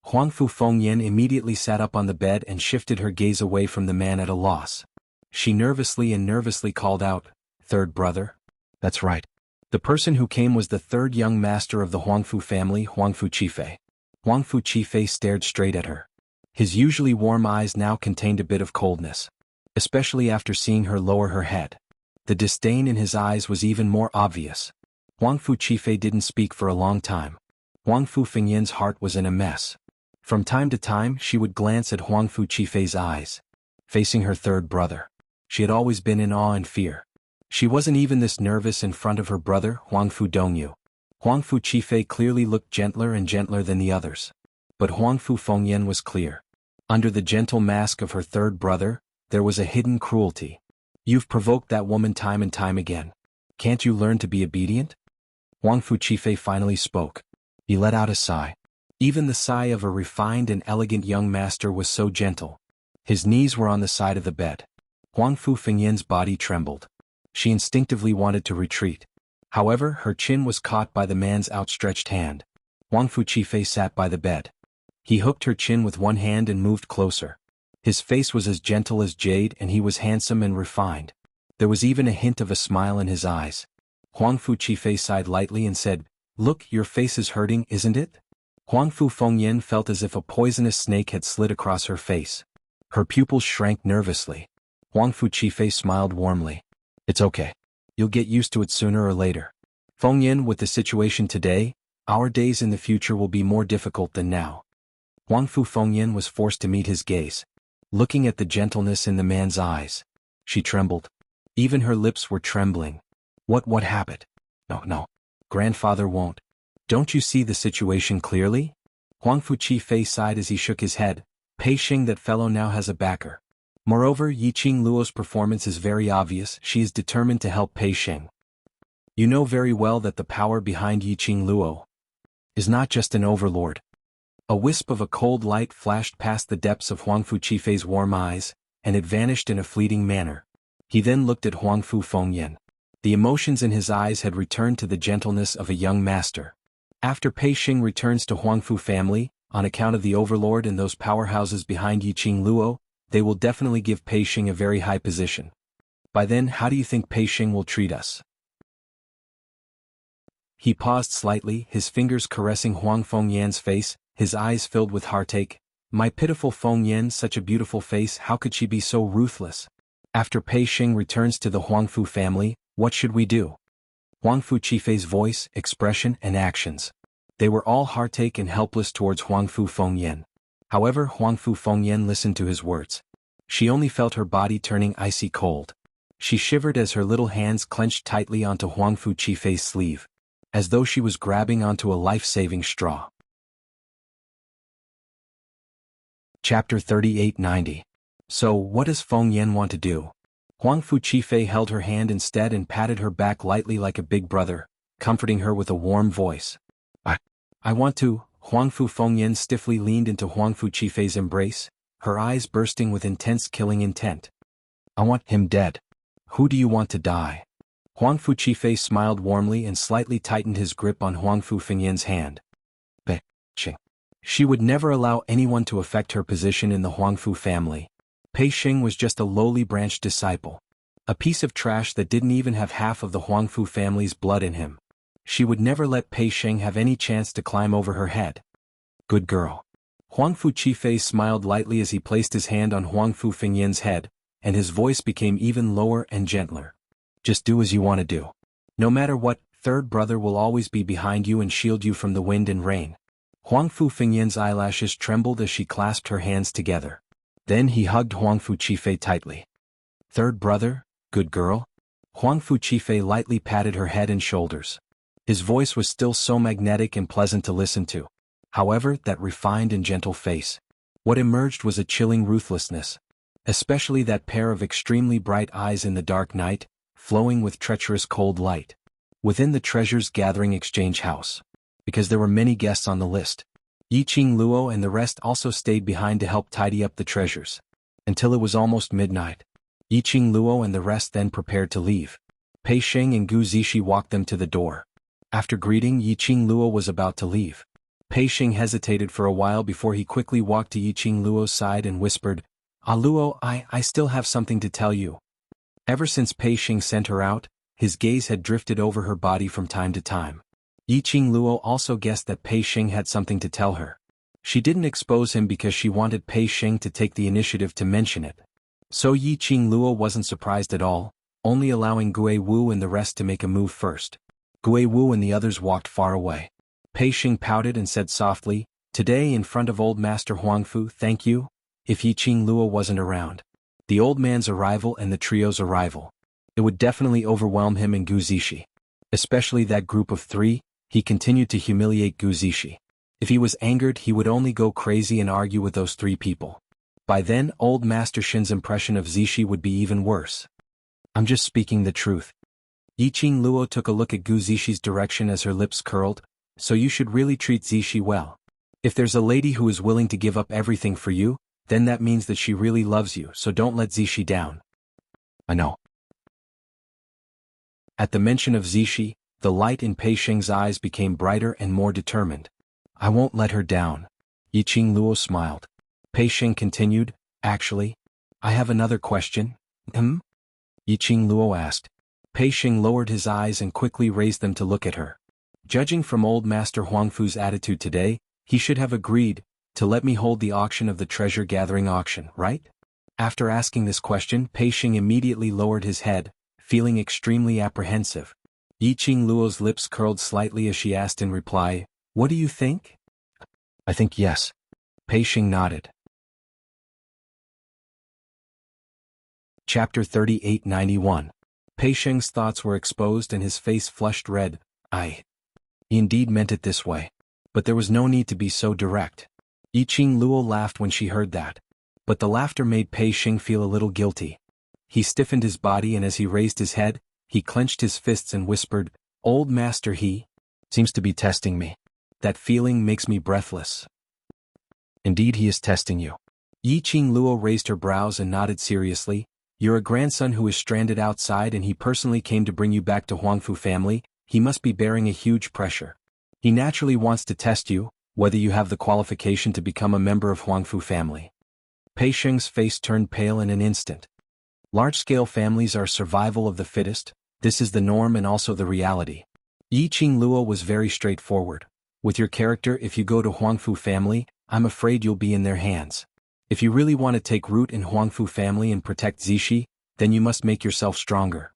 Huangfu Fengyan immediately sat up on the bed and shifted her gaze away from the man at a loss. She nervously called out, "Third brother?" That's right. The person who came was the third young master of the Huangfu family, Huangfu Qifei. Huangfu Qifei stared straight at her. His usually warm eyes now contained a bit of coldness, especially after seeing her lower her head. The disdain in his eyes was even more obvious. Huangfu Qifei didn't speak for a long time. Huangfu Fengyan's heart was in a mess. From time to time she would glance at Huangfu Qifei's eyes. Facing her third brother, she had always been in awe and fear. She wasn't even this nervous in front of her brother, Huangfu Dongyu. Huangfu Qifei clearly looked gentler and gentler than the others. But Huangfu Fengyan was clear. Under the gentle mask of her third brother, there was a hidden cruelty. You've provoked that woman time and time again. Can't you learn to be obedient? Huangfu Qifei finally spoke. He let out a sigh. Even the sigh of a refined and elegant young master was so gentle. His knees were on the side of the bed. Huangfu Fengyan's body trembled. She instinctively wanted to retreat. However, her chin was caught by the man's outstretched hand. Huangfu Qifei sat by the bed. He hooked her chin with one hand and moved closer. His face was as gentle as jade and he was handsome and refined. There was even a hint of a smile in his eyes. Huangfu Qifei sighed lightly and said, "Look, your face is hurting, isn't it?" Huangfu Fengyan felt as if a poisonous snake had slid across her face. Her pupils shrank nervously. Huangfu Qifei smiled warmly. "It's okay. You'll get used to it sooner or later. Fengyan, with the situation today, our days in the future will be more difficult than now." Huangfu Fengyan was forced to meet his gaze. Looking at the gentleness in the man's eyes, she trembled. Even her lips were trembling. What happened? No. Grandfather won't. Don't you see the situation clearly? Huangfu Qifei sighed as he shook his head. Pei Xing, that fellow now has a backer. Moreover, Yiqing Luo's performance is very obvious. She is determined to help Pei Xing. You know very well that the power behind Yiqing Luo is not just an overlord. A wisp of a cold light flashed past the depths of Huangfu Qifei's warm eyes, and it vanished in a fleeting manner. He then looked at Huangfu Fengyan. The emotions in his eyes had returned to the gentleness of a young master. After Pei Xing returns to Huangfu family, on account of the overlord and those powerhouses behind Yiqing Luo, they will definitely give Pei Xing a very high position. By then, how do you think Pei Xing will treat us? He paused slightly, his fingers caressing Huang Fengyan's face, his eyes filled with heartache. My pitiful Fengyan, such a beautiful face, how could she be so ruthless? After Pei Xing returns to the Huangfu family, what should we do? Huangfu Qifei's voice, expression, and actions. They were all heartache and helpless towards Huangfu Fengyan. However, Huangfu Fengyan listened to his words. She only felt her body turning icy cold. She shivered as her little hands clenched tightly onto Huangfu Qifei's sleeve, as though she was grabbing onto a life-saving straw. Chapter 3890. So, what does Fengyan want to do? Huangfu Qifei held her hand instead and patted her back lightly like a big brother, comforting her with a warm voice. I want to. Huangfu Fengyan stiffly leaned into Huangfu Qifei's embrace, her eyes bursting with intense killing intent. I want him dead. Who do you want to die? Huangfu Qifei smiled warmly and slightly tightened his grip on Huangfu Fengyan's hand. Pei Xing. She would never allow anyone to affect her position in the Huangfu family. Pei Xing was just a lowly branch disciple. A piece of trash that didn't even have half of the Huangfu family's blood in him. She would never let Pei Xing have any chance to climb over her head. Good girl. Huangfu Qifei smiled lightly as he placed his hand on Huangfu Fengyan's head, and his voice became even lower and gentler. Just do as you want to do. No matter what, third brother will always be behind you and shield you from the wind and rain. Huangfu Fengyan's eyelashes trembled as she clasped her hands together. Then he hugged Huangfu Qifei tightly. Third brother, good girl? Huangfu Qifei lightly patted her head and shoulders. His voice was still so magnetic and pleasant to listen to. However, that refined and gentle face. What emerged was a chilling ruthlessness. Especially that pair of extremely bright eyes in the dark night, flowing with treacherous cold light. Within the treasures gathering exchange house. Because there were many guests on the list. Yiqing Luo and the rest also stayed behind to help tidy up the treasures. Until it was almost midnight. Yiqing Luo and the rest then prepared to leave. Pei Sheng and Gu Zixi walked them to the door. After greeting, Yiqing Luo was about to leave. Pei Sheng hesitated for a while before he quickly walked to Yiqing Luo's side and whispered, Luo, I still have something to tell you. Ever since Pei Sheng sent her out, his gaze had drifted over her body from time to time. Yiqing Luo also guessed that Pei Sheng had something to tell her. She didn't expose him because she wanted Pei Sheng to take the initiative to mention it. So Yiqing Luo wasn't surprised at all, only allowing Gui Wu and the rest to make a move first. Gui Wu and the others walked far away. Pei Sheng pouted and said softly, Today in front of old Master Huangfu, thank you, if Yiqing Luo wasn't around. The old man's arrival and the trio's arrival. It would definitely overwhelm him and Gu Zixi. Especially that group of three, he continued to humiliate Gu Zixi. If he was angered, he would only go crazy and argue with those three people. By then, old Master Shin's impression of Zixi would be even worse. I'm just speaking the truth. Yiqing Luo took a look at Gu Zixi direction as her lips curled, so you should really treat Zixi well. If there's a lady who is willing to give up everything for you, then that means that she really loves you, so don't let Zixi down. I know. At the mention of Zixi, the light in Pei Sheng's eyes became brighter and more determined. I won't let her down. Yiqing Luo smiled. Pei Sheng continued, Actually, I have another question. Yiqing Luo asked. Pei Sheng lowered his eyes and quickly raised them to look at her. Judging from old Master Huangfu's attitude today, he should have agreed to let me hold the auction of the treasure-gathering auction, right? After asking this question, Pei Sheng immediately lowered his head, feeling extremely apprehensive. Yiqing Luo's lips curled slightly as she asked in reply, What do you think? I think yes. Pei Sheng nodded. Chapter 3891. Pei Sheng's thoughts were exposed and his face flushed red. He indeed meant it this way. But there was no need to be so direct. Yiqing Luo laughed when she heard that. But the laughter made Pei Sheng feel a little guilty. He stiffened his body and as he raised his head, he clenched his fists and whispered, Old Master, he seems to be testing me. That feeling makes me breathless. Indeed he is testing you. Yiqing Luo raised her brows and nodded seriously. You're a grandson who is stranded outside and he personally came to bring you back to Huangfu family. He must be bearing a huge pressure. He naturally wants to test you, whether you have the qualification to become a member of Huangfu family. Pei Sheng's face turned pale in an instant. Large-scale families are survival of the fittest. This is the norm and also the reality. Yiqing Luo was very straightforward. With your character, if you go to Huangfu family, I'm afraid you'll be in their hands. If you really want to take root in Huangfu family and protect Zixi, then you must make yourself stronger.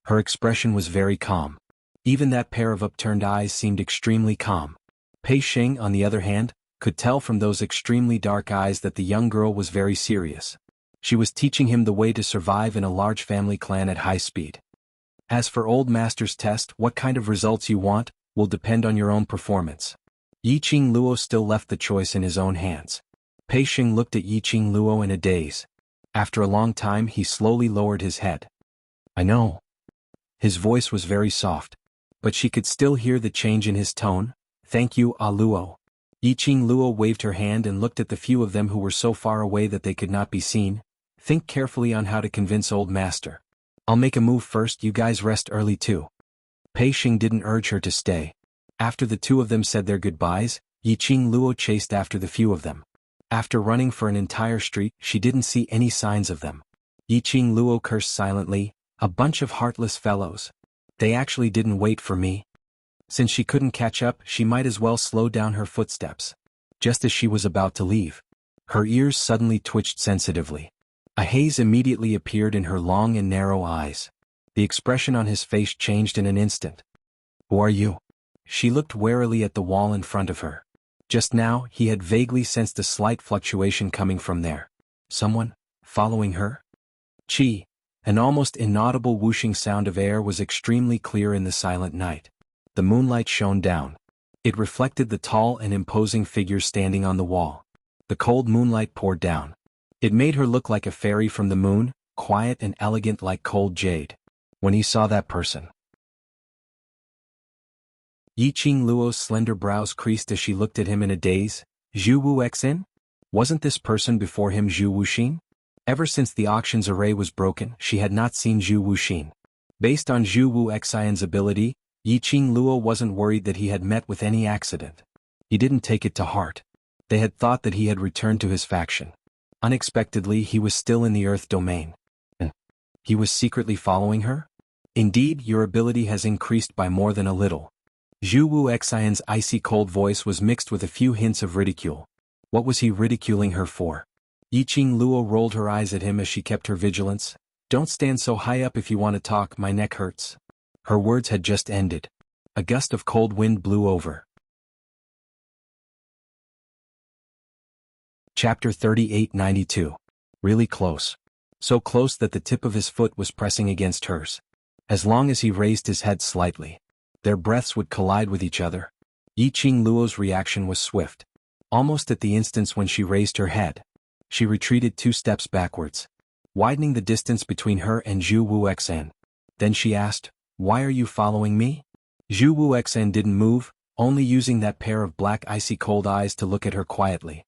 Her expression was very calm. Even that pair of upturned eyes seemed extremely calm. Pei Sheng, on the other hand, could tell from those extremely dark eyes that the young girl was very serious. She was teaching him the way to survive in a large family clan at high speed. As for Old Master's test, what kind of results you want will depend on your own performance. Yiqing Luo still left the choice in his own hands. Pei Sheng looked at Yiqing Luo in a daze. After a long time he slowly lowered his head. I know. His voice was very soft. But she could still hear the change in his tone. Thank you, Luo. Yiqing Luo waved her hand and looked at the few of them who were so far away that they could not be seen. Think carefully on how to convince Old Master. I'll make a move first, you guys rest early too. Pei Sheng didn't urge her to stay. After the two of them said their goodbyes, Yiqing Luo chased after the few of them. After running for an entire street, she didn't see any signs of them. Yiqing Luo cursed silently, a bunch of heartless fellows. They actually didn't wait for me. Since she couldn't catch up, she might as well slow down her footsteps. Just as she was about to leave, her ears suddenly twitched sensitively. A haze immediately appeared in her long and narrow eyes. The expression on his face changed in an instant. "Who are you?" She looked warily at the wall in front of her. Just now, he had vaguely sensed a slight fluctuation coming from there. Someone following her? Chi. An almost inaudible whooshing sound of air was extremely clear in the silent night. The moonlight shone down. It reflected the tall and imposing figure standing on the wall. The cold moonlight poured down. It made her look like a fairy from the moon, quiet and elegant like cold jade. When he saw that person, Yiqing Luo's slender brows creased as she looked at him in a daze. Zhu Wuxin? Wasn't this person before him Zhu Wuxin? Ever since the auction's array was broken, she had not seen Zhu Wuxin. Based on Zhu Wuxian's ability, Yiqing Luo wasn't worried that he had met with any accident. He didn't take it to heart. They had thought that he had returned to his faction. Unexpectedly, he was still in the Earth domain. And he was secretly following her? Indeed, your ability has increased by more than a little. Zhu Wuxian's icy cold voice was mixed with a few hints of ridicule. What was he ridiculing her for? Yiqing Luo rolled her eyes at him as she kept her vigilance. Don't stand so high up if you want to talk, my neck hurts. Her words had just ended. A gust of cold wind blew over. Chapter 3892. Really close. So close that the tip of his foot was pressing against hers. As long as he raised his head slightly, their breaths would collide with each other. Yiqing Luo's reaction was swift. Almost at the instant when she raised her head, she retreated 2 steps backwards, widening the distance between her and Zhu Wuxian. Then she asked, "Why are you following me?" Zhu Wuxian didn't move, only using that pair of black icy cold eyes to look at her quietly.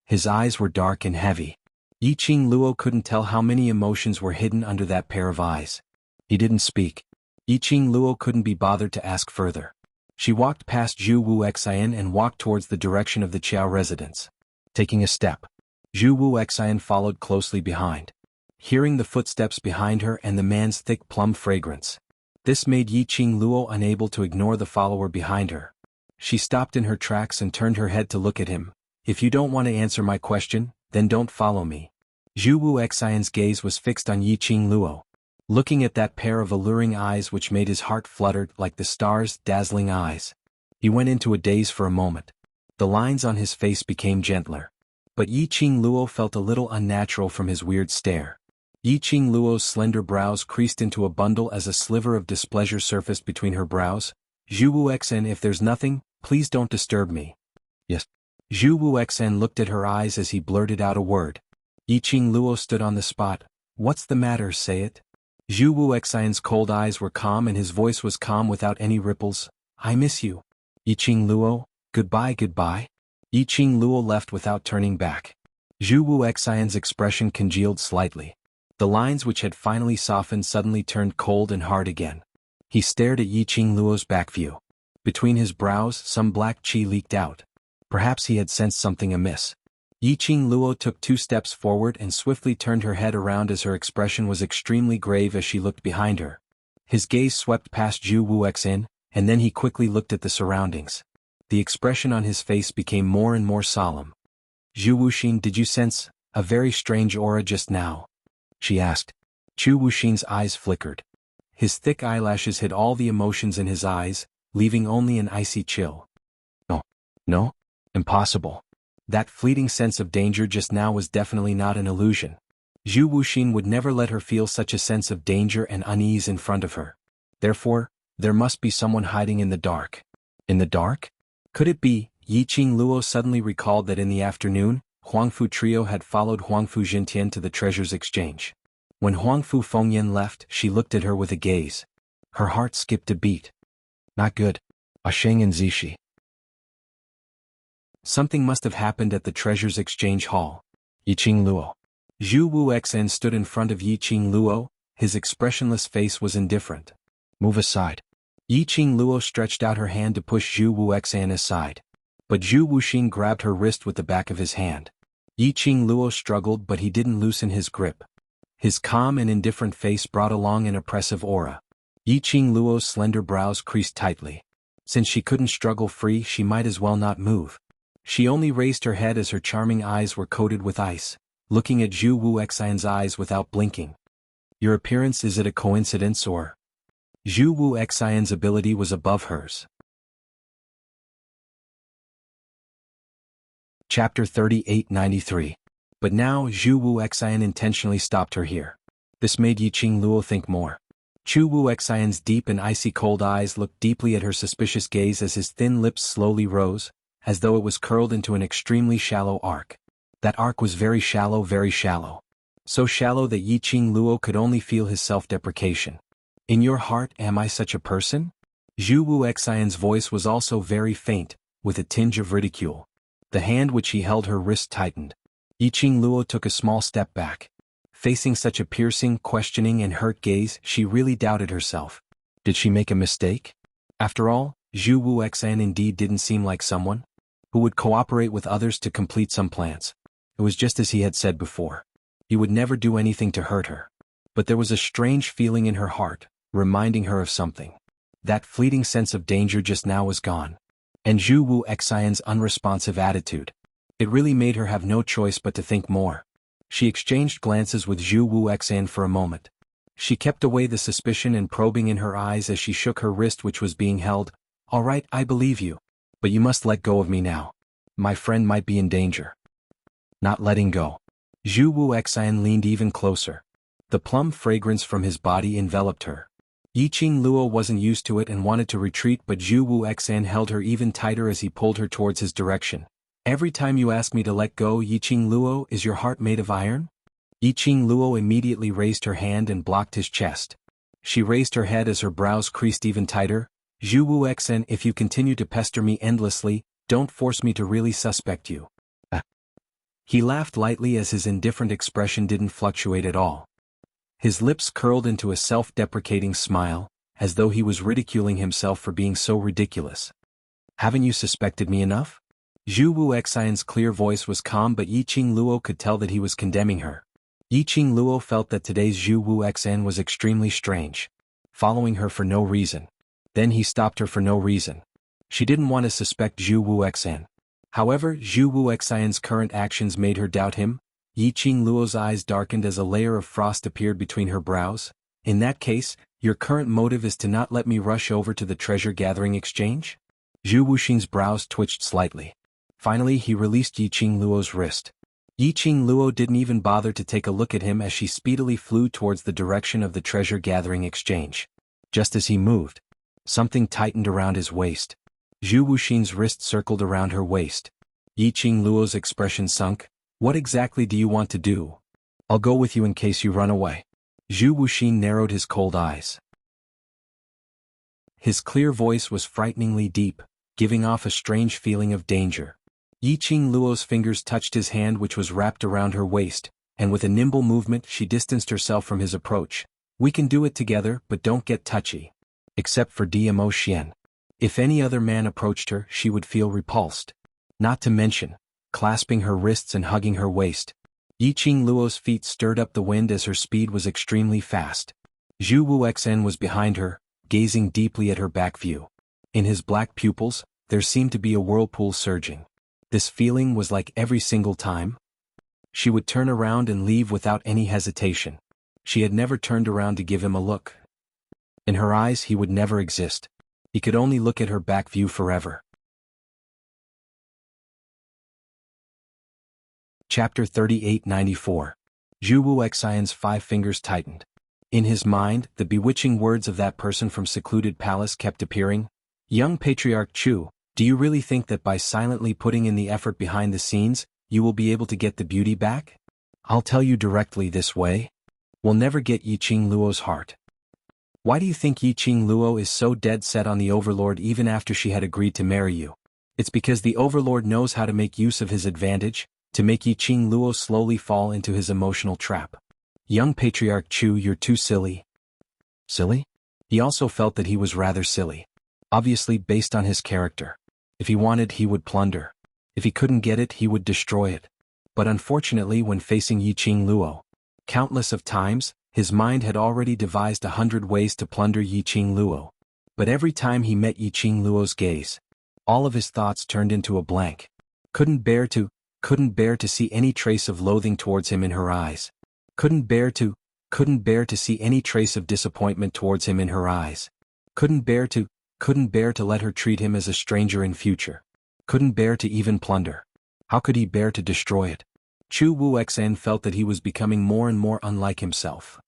His eyes were dark and heavy. Yiqing Luo couldn't tell how many emotions were hidden under that pair of eyes. He didn't speak. Yiqing Luo couldn't be bothered to ask further. She walked past Zhu Wuxian and walked towards the direction of the Qiao residence. Taking a step, Zhu Wuxian followed closely behind. Hearing the footsteps behind her and the man's thick plum fragrance, this made Yiqing Luo unable to ignore the follower behind her. She stopped in her tracks and turned her head to look at him. "If you don't want to answer my question, then don't follow me." Zhu Wuxian's gaze was fixed on Yiqing Luo, looking at that pair of alluring eyes which made his heart flutter like the stars' dazzling eyes. He went into a daze for a moment. The lines on his face became gentler. But Yiqing Luo felt a little unnatural from his weird stare. Yiqing Luo's slender brows creased into a bundle as a sliver of displeasure surfaced between her brows. "Zhu Wuxian, if there's nothing, please don't disturb me." "Yes." Zhu Wuxian looked at her eyes as he blurted out a word. Yiqing Luo stood on the spot. "What's the matter, say it?" Zhu Wuxian's cold eyes were calm and his voice was calm without any ripples. "I miss you." "Yiqing Luo, goodbye goodbye." Yiqing Luo left without turning back. Zhu Wuxian's expression congealed slightly. The lines which had finally softened suddenly turned cold and hard again. He stared at Yiqing Luo's back view. Between his brows some black qi leaked out. Perhaps he had sensed something amiss. Yiqing Luo took 2 steps forward and swiftly turned her head around as her expression was extremely grave as she looked behind her. His gaze swept past Zhu Wuxian, and then he quickly looked at the surroundings. The expression on his face became more and more solemn. "Zhu Wuxin, did you sense a very strange aura just now?" she asked. Zhu Wuxin's eyes flickered. His thick eyelashes hid all the emotions in his eyes, leaving only an icy chill. No, impossible. That fleeting sense of danger just now was definitely not an illusion. Zhu Wuxin would never let her feel such a sense of danger and unease in front of her. Therefore, there must be someone hiding in the dark. In the dark? Could it be? Yiqing Luo suddenly recalled that in the afternoon, Huangfu Trio had followed Huangfu Jintian to the treasures exchange. When Huangfu Fengyan left, she looked at her with a gaze. Her heart skipped a beat. Not good. Asheng and Zishi. Something must have happened at the treasures exchange hall. Yiqing Luo. Zhu Wuxian stood in front of Yiqing Luo, his expressionless face was indifferent. Move aside. Yiqing Luo stretched out her hand to push Zhu Wuxian aside. But Zhu Wuxin grabbed her wrist with the back of his hand. Yiqing Luo struggled but he didn't loosen his grip. His calm and indifferent face brought along an oppressive aura. Yiqing Luo's slender brows creased tightly. Since she couldn't struggle free, she might as well not move. She only raised her head as her charming eyes were coated with ice, looking at Zhu Wuxian's eyes without blinking. Your appearance, is it a coincidence or? Zhu Wuxian's ability was above hers. Chapter 3893. But now Zhu Wuxian intentionally stopped her here. This made Yiqing Luo think more. Zhu Wuxian's deep and icy cold eyes looked deeply at her suspicious gaze as his thin lips slowly rose, as though it was curled into an extremely shallow arc. That arc was very shallow, very shallow. So shallow that Yiqing Luo could only feel his self-deprecation. In your heart, am I such a person? Zhu Wuxian's voice was also very faint, with a tinge of ridicule. The hand which he held her wrist tightened. Yiqing Luo took a small step back. Facing such a piercing, questioning and hurt gaze, she really doubted herself. Did she make a mistake? After all, Zhu Wuxian indeed didn't seem like someone who would cooperate with others to complete some plans. It was just as he had said before. He would never do anything to hurt her. But there was a strange feeling in her heart, reminding her of something. That fleeting sense of danger just now was gone. And Zhu Wuxian's unresponsive attitude. It really made her have no choice but to think more. She exchanged glances with Zhu Wuxian for a moment. She kept away the suspicion and probing in her eyes as she shook her wrist which was being held. All right, I believe you. But you must let go of me now. My friend might be in danger. Not letting go. Zhu Wuxian leaned even closer. The plum fragrance from his body enveloped her. Yiqing Luo wasn't used to it and wanted to retreat, but Zhu Wuxian held her even tighter as he pulled her towards his direction. Every time you ask me to let go, Yiqing Luo, is your heart made of iron? Yiqing Luo immediately raised her hand and blocked his chest. She raised her head as her brows creased even tighter. Zhu Wuxian, if you continue to pester me endlessly, don't force me to really suspect you. He laughed lightly as his indifferent expression didn't fluctuate at all. His lips curled into a self-deprecating smile, as though he was ridiculing himself for being so ridiculous. Haven't you suspected me enough? Zhu Wuxian's clear voice was calm, but Yiqing Luo could tell that he was condemning her. Yiqing Luo felt that today's Zhu Wuxian was extremely strange. Following her for no reason. Then he stopped her for no reason. She didn't want to suspect Zhu Wuxian. However, Zhu Wuxian's current actions made her doubt him. Yiqing Luo's eyes darkened as a layer of frost appeared between her brows. In that case, your current motive is to not let me rush over to the treasure-gathering exchange? Zhu Wuxing's brows twitched slightly. Finally, he released Yiqing Luo's wrist. Yiqing Luo didn't even bother to take a look at him as she speedily flew towards the direction of the treasure-gathering exchange. Just as he moved, something tightened around his waist. Zhu Wuxing's wrist circled around her waist. Yiqing Luo's expression sunk. What exactly do you want to do? I'll go with you in case you run away. Zhu Wuxing narrowed his cold eyes. His clear voice was frighteningly deep, giving off a strange feeling of danger. Yiqing Luo's fingers touched his hand which was wrapped around her waist, and with a nimble movement she distanced herself from his approach. We can do it together, but don't get touchy. Except for DMO Xian. If any other man approached her, she would feel repulsed. Not to mention, clasping her wrists and hugging her waist. Yiqing Luo's feet stirred up the wind as her speed was extremely fast. Zhu Wuxian was behind her, gazing deeply at her back view. In his black pupils, there seemed to be a whirlpool surging. This feeling was like every single time she would turn around and leave without any hesitation. She had never turned around to give him a look. In her eyes he would never exist. He could only look at her back view forever. Chapter 3894. Zhu Wuxian's 5 fingers tightened. In his mind, the bewitching words of that person from secluded palace kept appearing. Young Patriarch Chu, do you really think that by silently putting in the effort behind the scenes, you will be able to get the beauty back? I'll tell you directly this way. We'll never get Yiqing Luo's heart. Why do you think Yiqing Luo is so dead set on the Overlord even after she had agreed to marry you? It's because the Overlord knows how to make use of his advantage, to make Yiqing Luo slowly fall into his emotional trap. Young Patriarch Chu, you're too silly. Silly? He also felt that he was rather silly. Obviously based on his character. If he wanted, he would plunder. If he couldn't get it, he would destroy it. But unfortunately, when facing Yiqing Luo, countless of times, his mind had already devised 100 ways to plunder Yiqing Luo. But every time he met Yiqing Luo's gaze, all of his thoughts turned into a blank. couldn't bear to see any trace of loathing towards him in her eyes. Couldn't bear to see any trace of disappointment towards him in her eyes. Couldn't bear to let her treat him as a stranger in future. Couldn't bear to even plunder. How could he bear to destroy it? Chu Wuxian felt that he was becoming more and more unlike himself.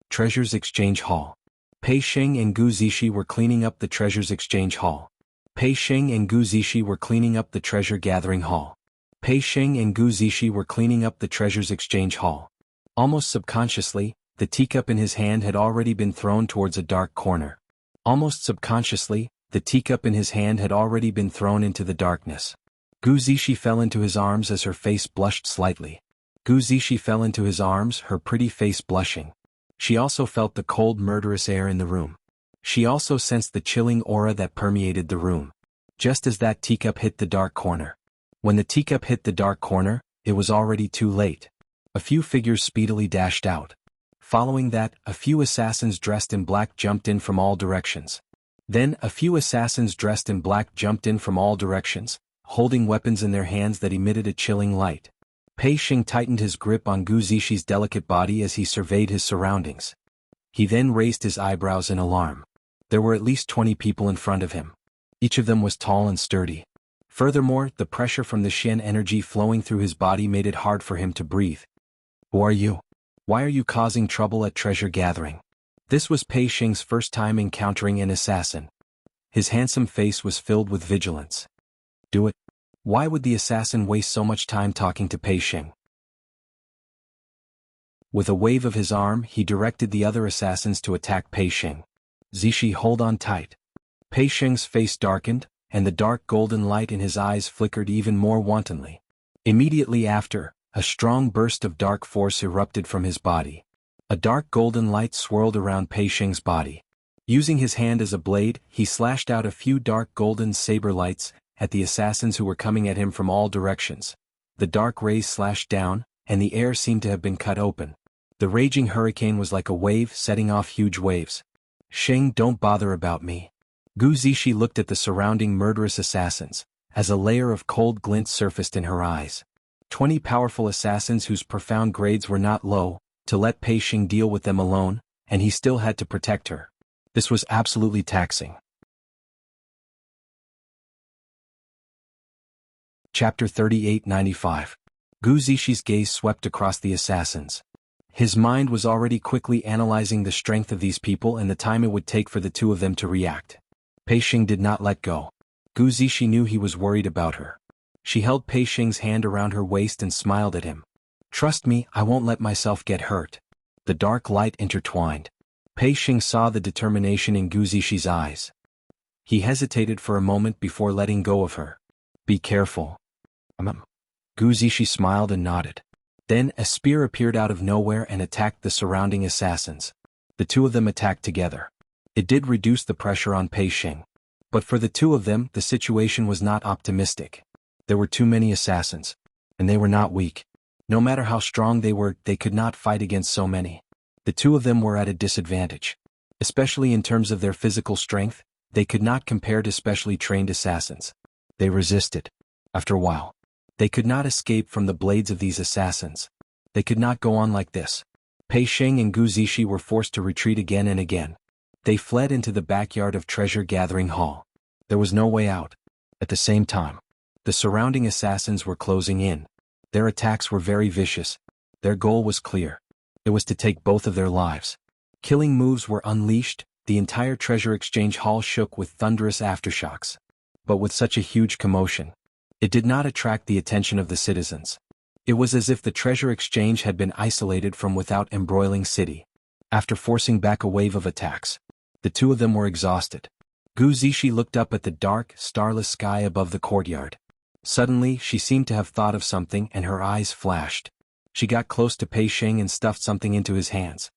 Treasures Exchange Hall. Pei Sheng and Gu Zishi were cleaning up the Treasures Exchange Hall. Pei Sheng and Gu Zishi were cleaning up the Treasure Gathering Hall. Pei Sheng and Gu Zishi were cleaning up the Treasures Exchange Hall. Almost subconsciously, the teacup in his hand had already been thrown towards a dark corner. Almost subconsciously, the teacup in his hand had already been thrown into the darkness. Gu Zishi fell into his arms as her face blushed slightly. Gu Zishi fell into his arms, her pretty face blushing. She also felt the cold murderous air in the room. She also sensed the chilling aura that permeated the room. Just as that teacup hit the dark corner. When the teacup hit the dark corner, it was already too late. A few figures speedily dashed out. Following that, a few assassins dressed in black jumped in from all directions. Then a few assassins dressed in black jumped in from all directions, holding weapons in their hands that emitted a chilling light. Pei Sheng tightened his grip on Gu Zishi's delicate body as he surveyed his surroundings. He then raised his eyebrows in alarm. There were at least 20 people in front of him. Each of them was tall and sturdy. Furthermore, the pressure from the Xian energy flowing through his body made it hard for him to breathe. Who are you? Why are you causing trouble at treasure gathering? This was Pei Sheng's first time encountering an assassin. His handsome face was filled with vigilance. Do it. Why would the assassin waste so much time talking to Pei Sheng? With a wave of his arm, he directed the other assassins to attack Pei Sheng. Zishi, hold on tight. Pei Sheng's face darkened, and the dark golden light in his eyes flickered even more wantonly. Immediately after, a strong burst of dark force erupted from his body. A dark golden light swirled around Pei Sheng's body. Using his hand as a blade, he slashed out a few dark golden saber lights at the assassins who were coming at him from all directions. The dark rays slashed down, and the air seemed to have been cut open. The raging hurricane was like a wave setting off huge waves. Sheng, don't bother about me. Gu Zishi looked at the surrounding murderous assassins, as a layer of cold glint surfaced in her eyes. 20 powerful assassins whose profound grades were not low, to let Pei Sheng deal with them alone, and he still had to protect her. This was absolutely taxing. Chapter 3895. Gu Zishi's gaze swept across the assassins. His mind was already quickly analyzing the strength of these people and the time it would take for the two of them to react. Pei Sheng did not let go. Gu Zishi knew he was worried about her. She held Pei Sheng's hand around her waist and smiled at him. Trust me, I won't let myself get hurt. The dark light intertwined. Pei Sheng saw the determination in Gu Zishi's eyes. He hesitated for a moment before letting go of her. Be careful. Gu Zishi smiled and nodded. Then a spear appeared out of nowhere and attacked the surrounding assassins. The two of them attacked together. It did reduce the pressure on Pei Sheng. But for the two of them, the situation was not optimistic. There were too many assassins. And they were not weak. No matter how strong they were, they could not fight against so many. The two of them were at a disadvantage. Especially in terms of their physical strength, they could not compare to specially trained assassins. They resisted. After a while, they could not escape from the blades of these assassins. They could not go on like this. Pei Sheng and Gu Zishi were forced to retreat again and again. They fled into the backyard of Treasure Gathering Hall. There was no way out. At the same time, the surrounding assassins were closing in. Their attacks were very vicious. Their goal was clear. It was to take both of their lives. Killing moves were unleashed. The entire Treasure Exchange Hall shook with thunderous aftershocks. But with such a huge commotion, it did not attract the attention of the citizens. It was as if the treasure exchange had been isolated from without embroiling city. After forcing back a wave of attacks, the two of them were exhausted. Gu Zishi looked up at the dark, starless sky above the courtyard. Suddenly, she seemed to have thought of something and her eyes flashed. She got close to Pei Sheng and stuffed something into his hands.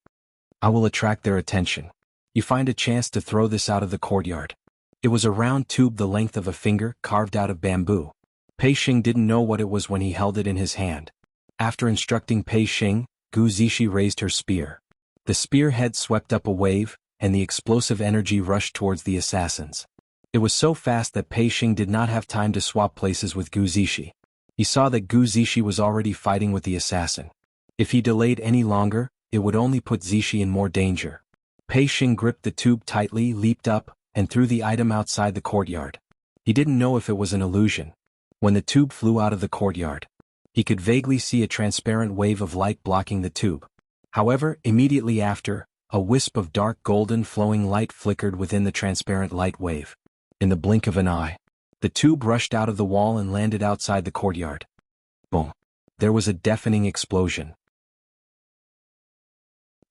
I will attract their attention. You find a chance to throw this out of the courtyard. It was a round tube the length of a finger, carved out of bamboo. Pei Sheng didn't know what it was when he held it in his hand. After instructing Pei Sheng, Gu Zishi raised her spear. The spear head swept up a wave, and the explosive energy rushed towards the assassins. It was so fast that Pei Xing did not have time to swap places with Gu Zixi. He saw that Gu Zixi was already fighting with the assassin. If he delayed any longer, it would only put Zixi in more danger. Pei Xing gripped the tube tightly, leaped up, and threw the item outside the courtyard. He didn't know if it was an illusion. When the tube flew out of the courtyard, he could vaguely see a transparent wave of light blocking the tube. However, immediately after, a wisp of dark golden flowing light flickered within the transparent light wave. In the blink of an eye, the tube rushed out of the wall and landed outside the courtyard. Boom! There was a deafening explosion.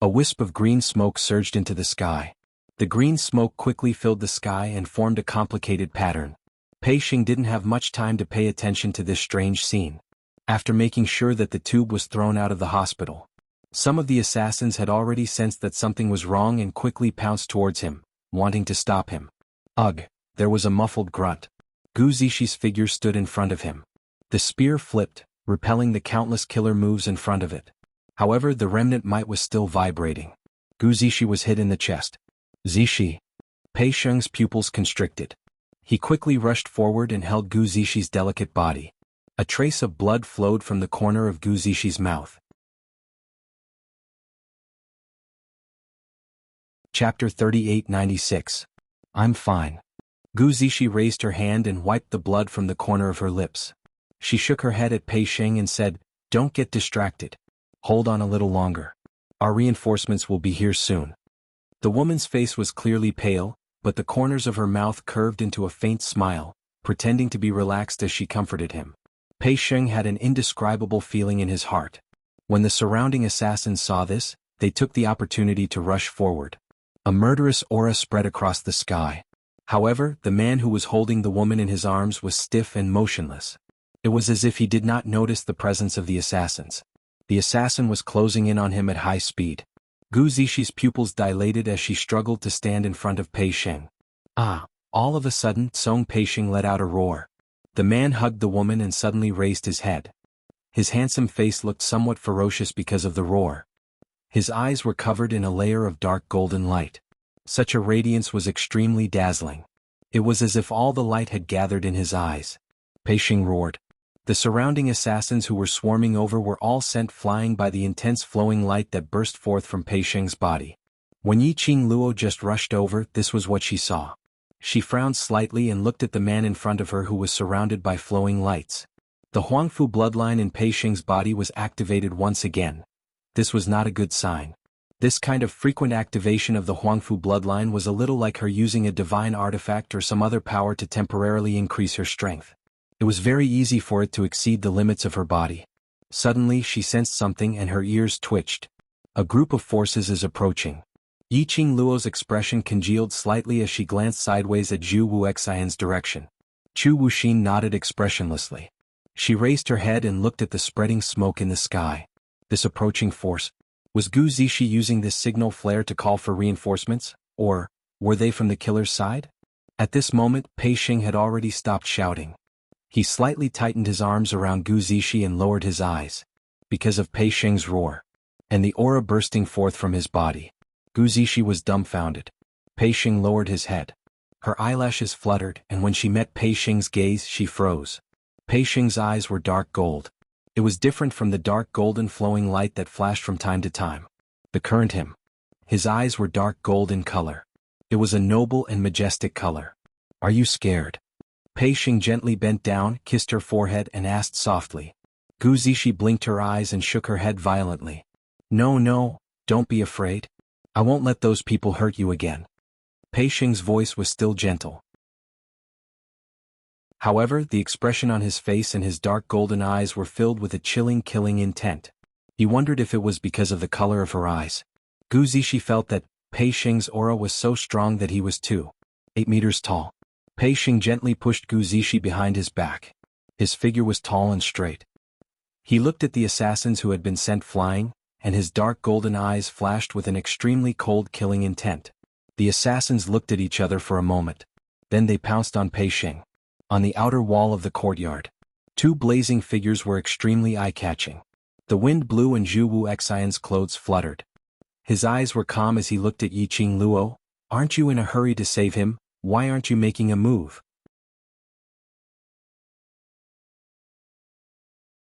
A wisp of green smoke surged into the sky. The green smoke quickly filled the sky and formed a complicated pattern. Pei Xing didn't have much time to pay attention to this strange scene. After making sure that the tube was thrown out of the hospital, some of the assassins had already sensed that something was wrong and quickly pounced towards him, wanting to stop him. Ugh! There was a muffled grunt. Gu Zixi's figure stood in front of him. The spear flipped, repelling the countless killer moves in front of it. However, the remnant might was still vibrating. Gu Zixi was hit in the chest. Zixi! Pei Xing's pupils constricted. He quickly rushed forward and held Gu Zixi's delicate body. A trace of blood flowed from the corner of Gu Zixi's mouth. Chapter 3896. I'm fine. Gu Zixi raised her hand and wiped the blood from the corner of her lips. She shook her head at Pei Xing and said, "Don't get distracted. Hold on a little longer. Our reinforcements will be here soon." The woman's face was clearly pale, but the corners of her mouth curved into a faint smile, pretending to be relaxed as she comforted him. Pei Xing had an indescribable feeling in his heart. When the surrounding assassins saw this, they took the opportunity to rush forward. A murderous aura spread across the sky. However, the man who was holding the woman in his arms was stiff and motionless. It was as if he did not notice the presence of the assassins. The assassin was closing in on him at high speed. Gu Zixi's pupils dilated as she struggled to stand in front of Pei Xing. Ah! All of a sudden, Pei Xing let out a roar. The man hugged the woman and suddenly raised his head. His handsome face looked somewhat ferocious because of the roar. His eyes were covered in a layer of dark golden light. Such a radiance was extremely dazzling. It was as if all the light had gathered in his eyes. Pei Xing roared. The surrounding assassins who were swarming over were all sent flying by the intense flowing light that burst forth from Pei Xing's body. When Yiqing Luo just rushed over, this was what she saw. She frowned slightly and looked at the man in front of her who was surrounded by flowing lights. The Huangfu bloodline in Pei Xing's body was activated once again. This was not a good sign. This kind of frequent activation of the Huangfu bloodline was a little like her using a divine artifact or some other power to temporarily increase her strength. It was very easy for it to exceed the limits of her body. Suddenly she sensed something and her ears twitched. A group of forces is approaching. Yiqing Luo's expression congealed slightly as she glanced sideways at Zhu Wuxian's direction. Chu Wuxin nodded expressionlessly. She raised her head and looked at the spreading smoke in the sky. This approaching force. Was Gu Zixi using this signal flare to call for reinforcements, or were they from the killer's side? At this moment, Pei Xing had already stopped shouting. He slightly tightened his arms around Gu Zixi and lowered his eyes, because of Pei Xing's roar, and the aura bursting forth from his body. Gu Zixi was dumbfounded. Pei Xing lowered his head. Her eyelashes fluttered, and when she met Pei Xing's gaze, she froze. Pei Xing's eyes were dark gold. It was different from the dark golden flowing light that flashed from time to time. The current him. His eyes were dark gold in color. It was a noble and majestic color. Are you scared? Pei Xing gently bent down, kissed her forehead and asked softly. Gu Zixi blinked her eyes and shook her head violently. No, don't be afraid. I won't let those people hurt you again. Pei Xing's voice was still gentle. However, the expression on his face and his dark golden eyes were filled with a chilling, killing intent. He wondered if it was because of the color of her eyes. Gu Zixi felt that Pei Xing's aura was so strong that he was 8 meters tall. Pei Xing gently pushed Gu Zixi behind his back. His figure was tall and straight. He looked at the assassins who had been sent flying, and his dark golden eyes flashed with an extremely cold, killing intent. The assassins looked at each other for a moment. Then they pounced on Pei Xing. On the outer wall of the courtyard, 2 blazing figures were extremely eye-catching. The wind blew and Zhu Wuxian's clothes fluttered. His eyes were calm as he looked at Yiqing Luo. Aren't you in a hurry to save him? Why aren't you making a move?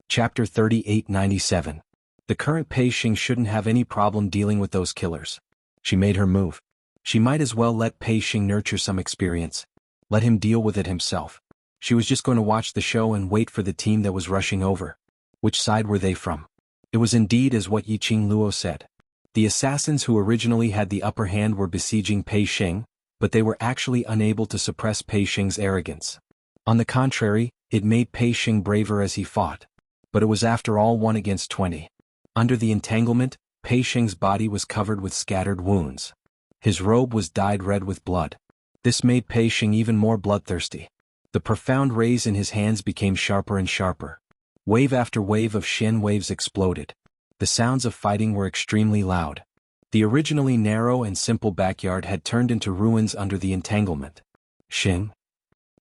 Chapter 3897. The current Pei Xing shouldn't have any problem dealing with those killers. She made her move. She might as well let Pei Xing nurture some experience. Let him deal with it himself. She was just going to watch the show and wait for the team that was rushing over. Which side were they from? It was indeed as what Yiqing Luo said. The assassins who originally had the upper hand were besieging Pei Xing, but they were actually unable to suppress Pei Xing's arrogance. On the contrary, it made Pei Xing braver as he fought. But it was after all 1 against 20. Under the entanglement, Pei Xing's body was covered with scattered wounds. His robe was dyed red with blood. This made Pei Xing even more bloodthirsty. The profound rays in his hands became sharper and sharper. Wave after wave of Shen waves exploded. The sounds of fighting were extremely loud. The originally narrow and simple backyard had turned into ruins under the entanglement. Xing?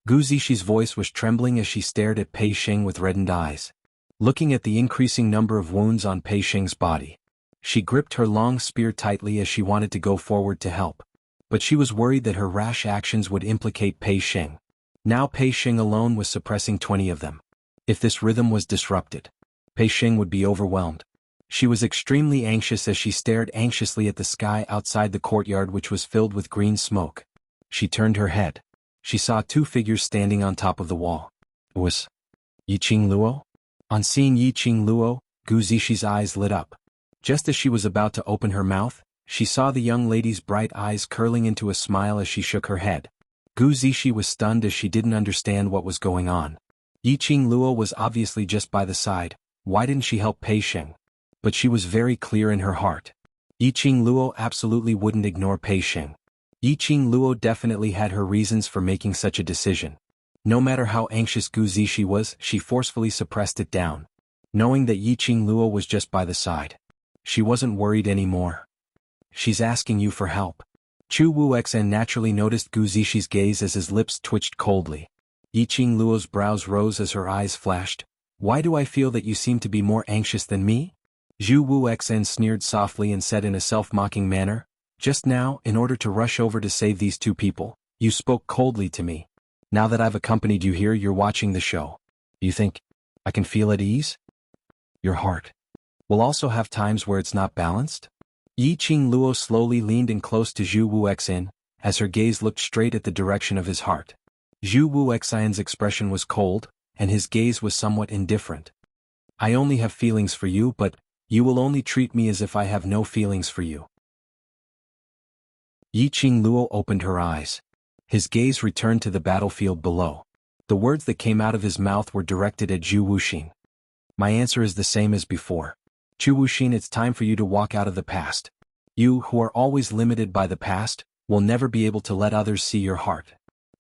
Gu Zixi voice was trembling as she stared at Pei Xing with reddened eyes. Looking at the increasing number of wounds on Pei Xing's body, she gripped her long spear tightly as she wanted to go forward to help. But she was worried that her rash actions would implicate Pei Xing. Now Pei Xing alone was suppressing 20 of them. If this rhythm was disrupted, Pei Xing would be overwhelmed. She was extremely anxious as she stared anxiously at the sky outside the courtyard, which was filled with green smoke. She turned her head. She saw 2 figures standing on top of the wall. It was Yiqing Luo? On seeing Yiqing Luo, Gu Zixi's eyes lit up. Just as she was about to open her mouth, she saw the young lady's bright eyes curling into a smile as she shook her head. Gu Zixi was stunned as she didn't understand what was going on. Yiqing Luo was obviously just by the side. Why didn't she help Pei Xing? But she was very clear in her heart. Yiqing Luo absolutely wouldn't ignore Pei Xing. Yiqing Luo definitely had her reasons for making such a decision. No matter how anxious Gu Zixi was, she forcefully suppressed it down. Knowing that Yiqing Luo was just by the side, she wasn't worried anymore. She's asking you for help. Chu Wuxia naturally noticed Gu Zixi's gaze as his lips twitched coldly. Yiqing Luo's brows rose as her eyes flashed. Why do I feel that you seem to be more anxious than me? Zhu Wuxia sneered softly and said in a self-mocking manner, just now, in order to rush over to save these 2 people, you spoke coldly to me. Now that I've accompanied you here, you're watching the show. You think I can feel at ease? Your heart will also have times where it's not balanced? Yiqing Luo slowly leaned in close to Zhu Wuxia, as her gaze looked straight at the direction of his heart. Zhu Wuxian's expression was cold, and his gaze was somewhat indifferent. I only have feelings for you, but you will only treat me as if I have no feelings for you. Yiqing Luo opened her eyes. His gaze returned to the battlefield below. The words that came out of his mouth were directed at Zhu Wuxin. My answer is the same as before. Zhu Wuxin, it's time for you to walk out of the past. You, who are always limited by the past, will never be able to let others see your heart.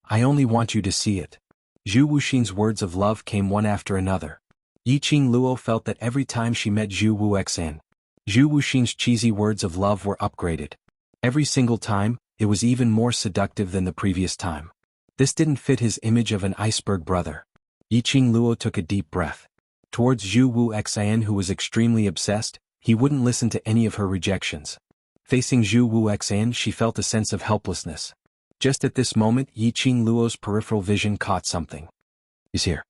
I only want you to see it. Zhu Wuxin's words of love came one after another. Yiqing Luo felt that every time she met Zhu Wuxia, Zhu Wuxin's cheesy words of love were upgraded. Every single time, it was even more seductive than the previous time. This didn't fit his image of an iceberg brother. Yiqing Luo took a deep breath. Towards Zhu Wuxia, who was extremely obsessed, he wouldn't listen to any of her rejections. Facing Zhu Wuxia, she felt a sense of helplessness. Just at this moment, Yiqing Luo's peripheral vision caught something. He's here.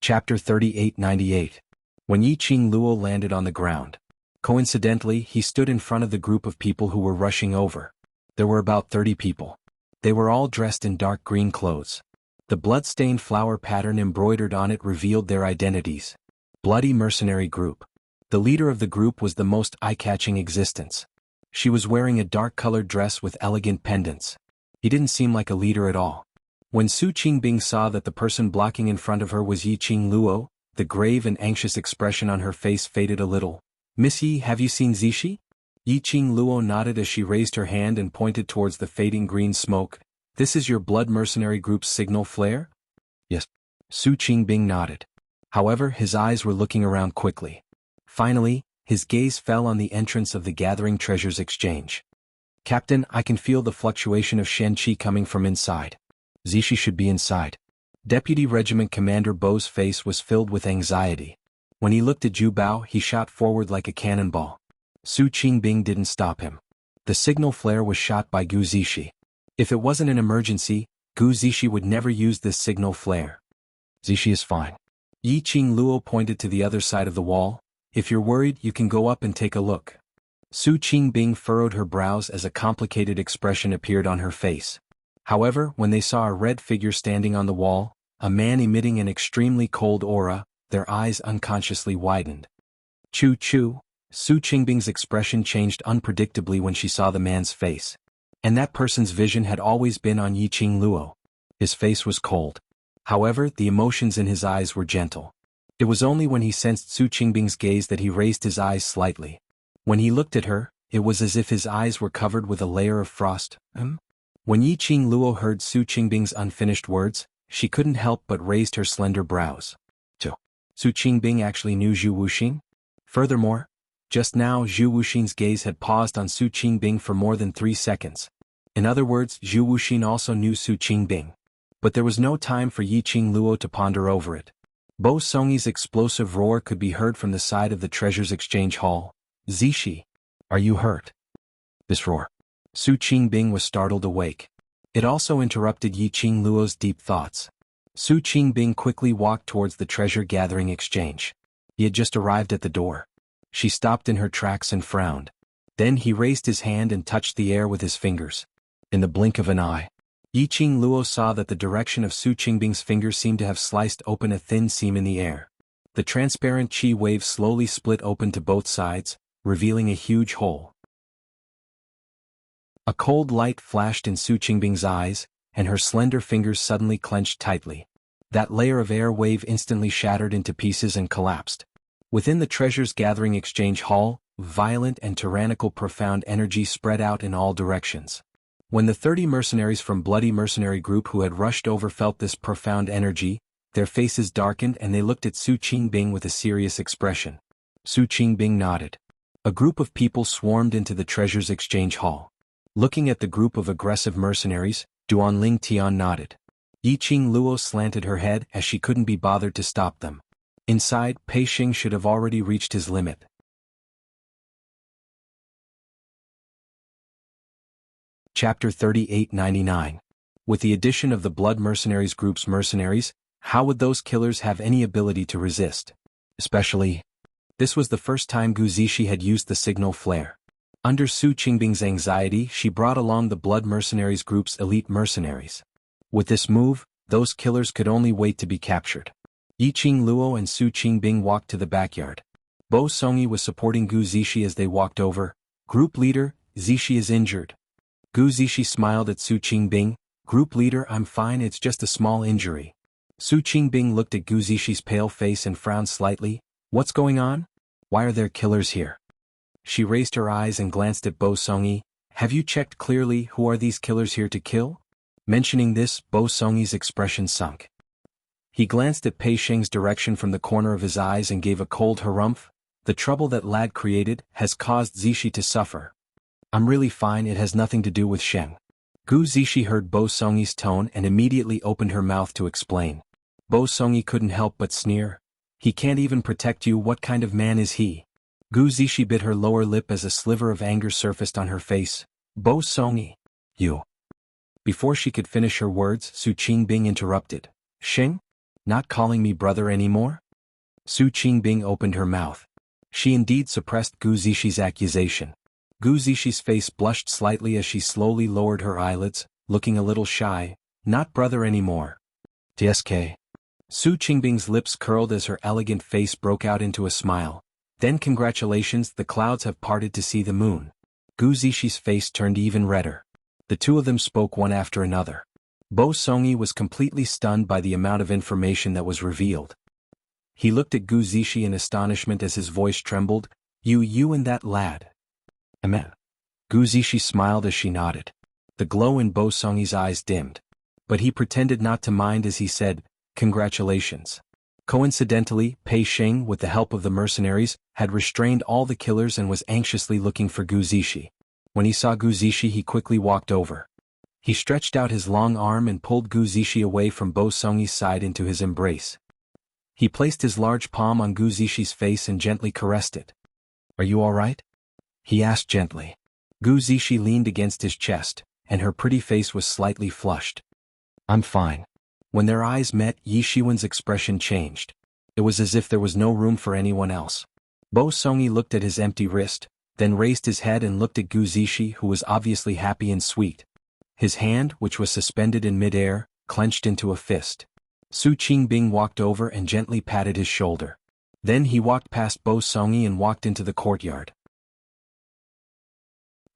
Chapter 3898. When Yiqing Luo landed on the ground, coincidentally, he stood in front of the group of people who were rushing over. There were about 30 people. They were all dressed in dark green clothes. The blood-stained flower pattern embroidered on it revealed their identities. Bloody mercenary group. The leader of the group was the most eye-catching existence. She was wearing a dark-colored dress with elegant pendants. He didn't seem like a leader at all. When Su Qingbing saw that the person blocking in front of her was Yiqing Luo, the grave and anxious expression on her face faded a little. Miss Yi, have you seen Zixi? Yiqing Luo nodded as she raised her hand and pointed towards the fading green smoke. This is your blood mercenary group's signal flare? Yes. Su Qingbing nodded. However, his eyes were looking around quickly. Finally, his gaze fell on the entrance of the Gathering Treasures Exchange. Captain, I can feel the fluctuation of Xianxia coming from inside. Zixi should be inside. Deputy Regiment Commander Bo's face was filled with anxiety. When he looked at Zhu Bao, he shot forward like a cannonball. Su Qingbing didn't stop him. The signal flare was shot by Gu Zishi. If it wasn't an emergency, Gu Zishi would never use this signal flare. Zishi is fine. Yi Qing Luo pointed to the other side of the wall. If you're worried, you can go up and take a look. Su Qingbing furrowed her brows as a complicated expression appeared on her face. However, when they saw a red figure standing on the wall, a man emitting an extremely cold aura, their eyes unconsciously widened. Choo choo. Su Qingbing's expression changed unpredictably when she saw the man's face. And that person's vision had always been on Yi Qing Luo. His face was cold. However, the emotions in his eyes were gentle. It was only when he sensed Su Qingbing's gaze that he raised his eyes slightly. When he looked at her, it was as if his eyes were covered with a layer of frost. When Yi Qing Luo heard Su Qingbing's unfinished words, she couldn't help but raised her slender brows. Su Qingbing actually knew Zhu Wuxin? Furthermore, just now Zhu Wuxin's gaze had paused on Su Qingbing for more than 3 seconds. In other words, Zhu Wuxin also knew Su Qingbing. But there was no time for Yi Qing Luo to ponder over it. Bo Songyi's explosive roar could be heard from the side of the treasures exchange hall. Zishi, are you hurt? This roar. Su Qingbing was startled awake. It also interrupted Yi Qing Luo's deep thoughts. Su Qingbing quickly walked towards the treasure-gathering exchange. He had just arrived at the door. She stopped in her tracks and frowned. Then he raised his hand and touched the air with his fingers. In the blink of an eye, Yi Qing Luo saw that the direction of Su Qingbing's finger seemed to have sliced open a thin seam in the air. The transparent qi wave slowly split open to both sides, revealing a huge hole. A cold light flashed in Su Qingbing's eyes, and her slender fingers suddenly clenched tightly. That layer of air wave instantly shattered into pieces and collapsed. Within the treasures gathering exchange hall, violent and tyrannical profound energy spread out in all directions. When the 30 mercenaries from Bloody Mercenary Group who had rushed over felt this profound energy, their faces darkened and they looked at Su Qingbing with a serious expression. Su Qingbing nodded. A group of people swarmed into the treasures exchange hall. Looking at the group of aggressive mercenaries, Duanling Tian nodded. Yi Qing Luo slanted her head as she couldn't be bothered to stop them. Inside, Pei Xing should have already reached his limit. Chapter 3899. With the addition of the Blood Mercenaries Group's mercenaries, how would those killers have any ability to resist? Especially, this was the first time Gu Zishi had used the signal flare. Under Su Qingbing's anxiety, she brought along the Blood Mercenaries Group's elite mercenaries. With this move, those killers could only wait to be captured. Yi Qing Luo and Su Qingbing walked to the backyard. Bo Songyi was supporting Gu Zishi as they walked over. Group leader, Zishi is injured. Gu Zishi smiled at Su Qingbing. Group leader, I'm fine, it's just a small injury. Su Qingbing looked at Gu Zishi's pale face and frowned slightly. What's going on? Why are there killers here? She raised her eyes and glanced at Bo Songyi. Have you checked clearly who are these killers here to kill? Mentioning this, Bo Songyi's expression sunk. He glanced at Pei Xing's direction from the corner of his eyes and gave a cold harumph. The trouble that lad created has caused Zishi to suffer. I'm really fine, it has nothing to do with Sheng. Gu Zishi heard Bo Songyi's tone and immediately opened her mouth to explain. Bo Songyi couldn't help but sneer. He can't even protect you, what kind of man is he? Gu Zishi bit her lower lip as a sliver of anger surfaced on her face. Bo Songyi. You. Before she could finish her words, Su Qingbing interrupted. Sheng? Not calling me brother anymore? Su Qingbing opened her mouth. She indeed suppressed Gu Zishi's accusation. Gu Zishi's face blushed slightly as she slowly lowered her eyelids, looking a little shy. Not brother anymore. TSK. Su Qingbing's lips curled as her elegant face broke out into a smile. Then congratulations, the clouds have parted to see the moon. Gu Zishi's face turned even redder. The two of them spoke one after another. Bo Songyi was completely stunned by the amount of information that was revealed. He looked at Gu Zishi in astonishment as his voice trembled. You and that lad. Amen. Gu Zishi smiled as she nodded. The glow in Bo Songyi's eyes dimmed. But he pretended not to mind as he said, congratulations. Coincidentally, Pei Xing, with the help of the mercenaries, had restrained all the killers and was anxiously looking for Gu Zishi. When he saw Gu Zishi, he quickly walked over. He stretched out his long arm and pulled Gu Zishi away from Bo Songyi's side into his embrace. He placed his large palm on Gu Zishi's face and gently caressed it. Are you all right? he asked gently. Gu Zishi leaned against his chest, and her pretty face was slightly flushed. I'm fine. When their eyes met, Yi Shiwen's expression changed. It was as if there was no room for anyone else. Bo Songi looked at his empty wrist, then raised his head and looked at Gu Zishi, who was obviously happy and sweet. His hand, which was suspended in midair, clenched into a fist. Su Qingbing walked over and gently patted his shoulder. Then he walked past Bo Songi and walked into the courtyard.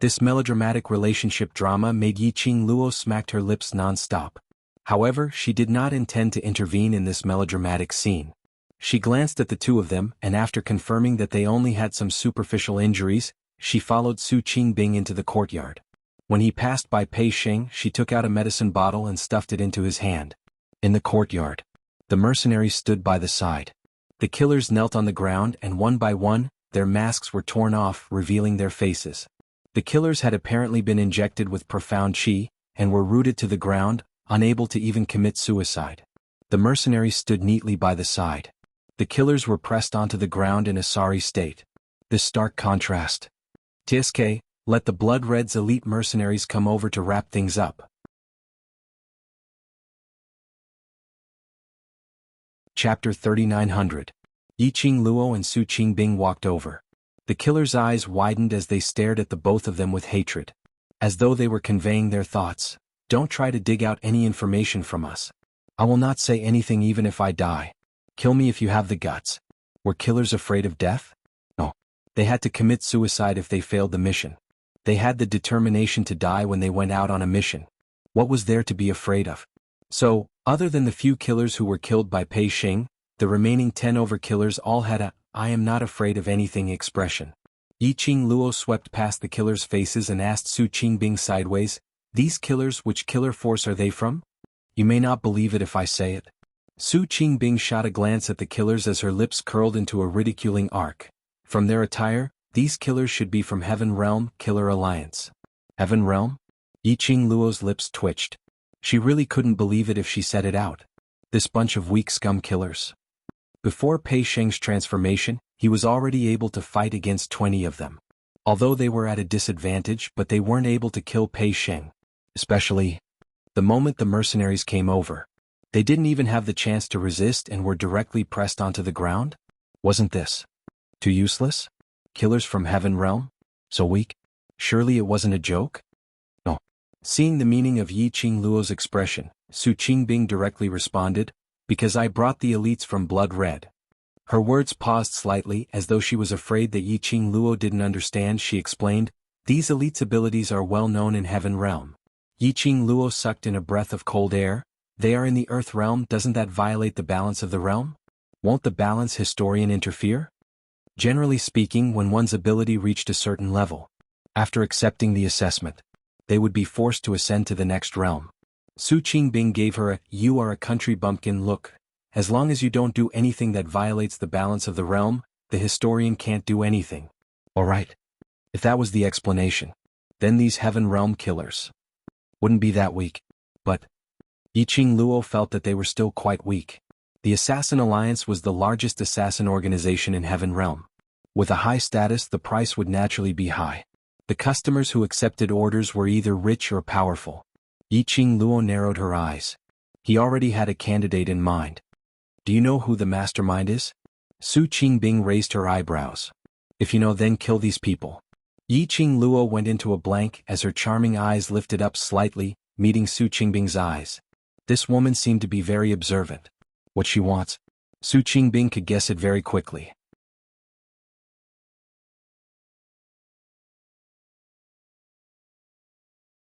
This melodramatic relationship drama made Yi Qing Luo smacked her lips non-stop. However, she did not intend to intervene in this melodramatic scene. She glanced at the two of them, and after confirming that they only had some superficial injuries, she followed Su Qingbing into the courtyard. When he passed by Pei Sheng, she took out a medicine bottle and stuffed it into his hand. In the courtyard, the mercenaries stood by the side. The killers knelt on the ground and one by one, their masks were torn off, revealing their faces. The killers had apparently been injected with profound qi, and were rooted to the ground, unable to even commit suicide. The mercenaries stood neatly by the side. The killers were pressed onto the ground in a sorry state. This stark contrast. TSK, let the Blood Red's elite mercenaries come over to wrap things up. Chapter 3900. Yi Qing Luo and Su Qingbing walked over. The killers' eyes widened as they stared at the both of them with hatred. As though they were conveying their thoughts. Don't try to dig out any information from us. I will not say anything even if I die. Kill me if you have the guts. Were killers afraid of death? No. They had to commit suicide if they failed the mission. They had the determination to die when they went out on a mission. What was there to be afraid of? So, other than the few killers who were killed by Pei Sheng, the remaining 10 overkillers all had a "I am not afraid of anything" expression. Yi Qing Luo swept past the killers' faces and asked Su Qingbing sideways, "These killers, which killer force are they from? You may not believe it if I say it." Su Qingbing shot a glance at the killers as her lips curled into a ridiculing arc. From their attire, these killers should be from Heaven Realm Killer Alliance. Heaven Realm? Yi Qing Luo's lips twitched. She really couldn't believe it if she said it out. This bunch of weak scum killers. Before Pei Sheng's transformation, he was already able to fight against 20 of them. Although they were at a disadvantage, but they weren't able to kill Pei Sheng. Especially the moment the mercenaries came over. They didn't even have the chance to resist and were directly pressed onto the ground? Wasn't this too useless? Killers from Heaven Realm? So weak? Surely it wasn't a joke? No. Seeing the meaning of Yi Qing Luo's expression, Su Qingbing directly responded, "Because I brought the elites from Blood Red." Her words paused slightly as though she was afraid that Yi Qing Luo didn't understand. She explained, "These elites' abilities are well known in Heaven Realm." Yi Qing Luo sucked in a breath of cold air. They are in the Earth Realm. Doesn't that violate the balance of the realm? Won't the balance historian interfere? Generally speaking, when one's ability reached a certain level, after accepting the assessment, they would be forced to ascend to the next realm. Su Qingbing gave her a "you are a country bumpkin" look. As long as you don't do anything that violates the balance of the realm, the historian can't do anything. Alright. If that was the explanation, then these Heaven Realm killers wouldn't be that weak. But Yi Qing Luo felt that they were still quite weak. The Assassin Alliance was the largest assassin organization in Heaven Realm. With a high status, the price would naturally be high. The customers who accepted orders were either rich or powerful. Yi Qing Luo narrowed her eyes. He already had a candidate in mind. Do you know who the mastermind is? Su Qingbing raised her eyebrows. If you know, then kill these people. Yi Qing Luo went into a blank as her charming eyes lifted up slightly, meeting Su Qingbing's eyes. This woman seemed to be very observant. What she wants? Su Qingbing could guess it very quickly.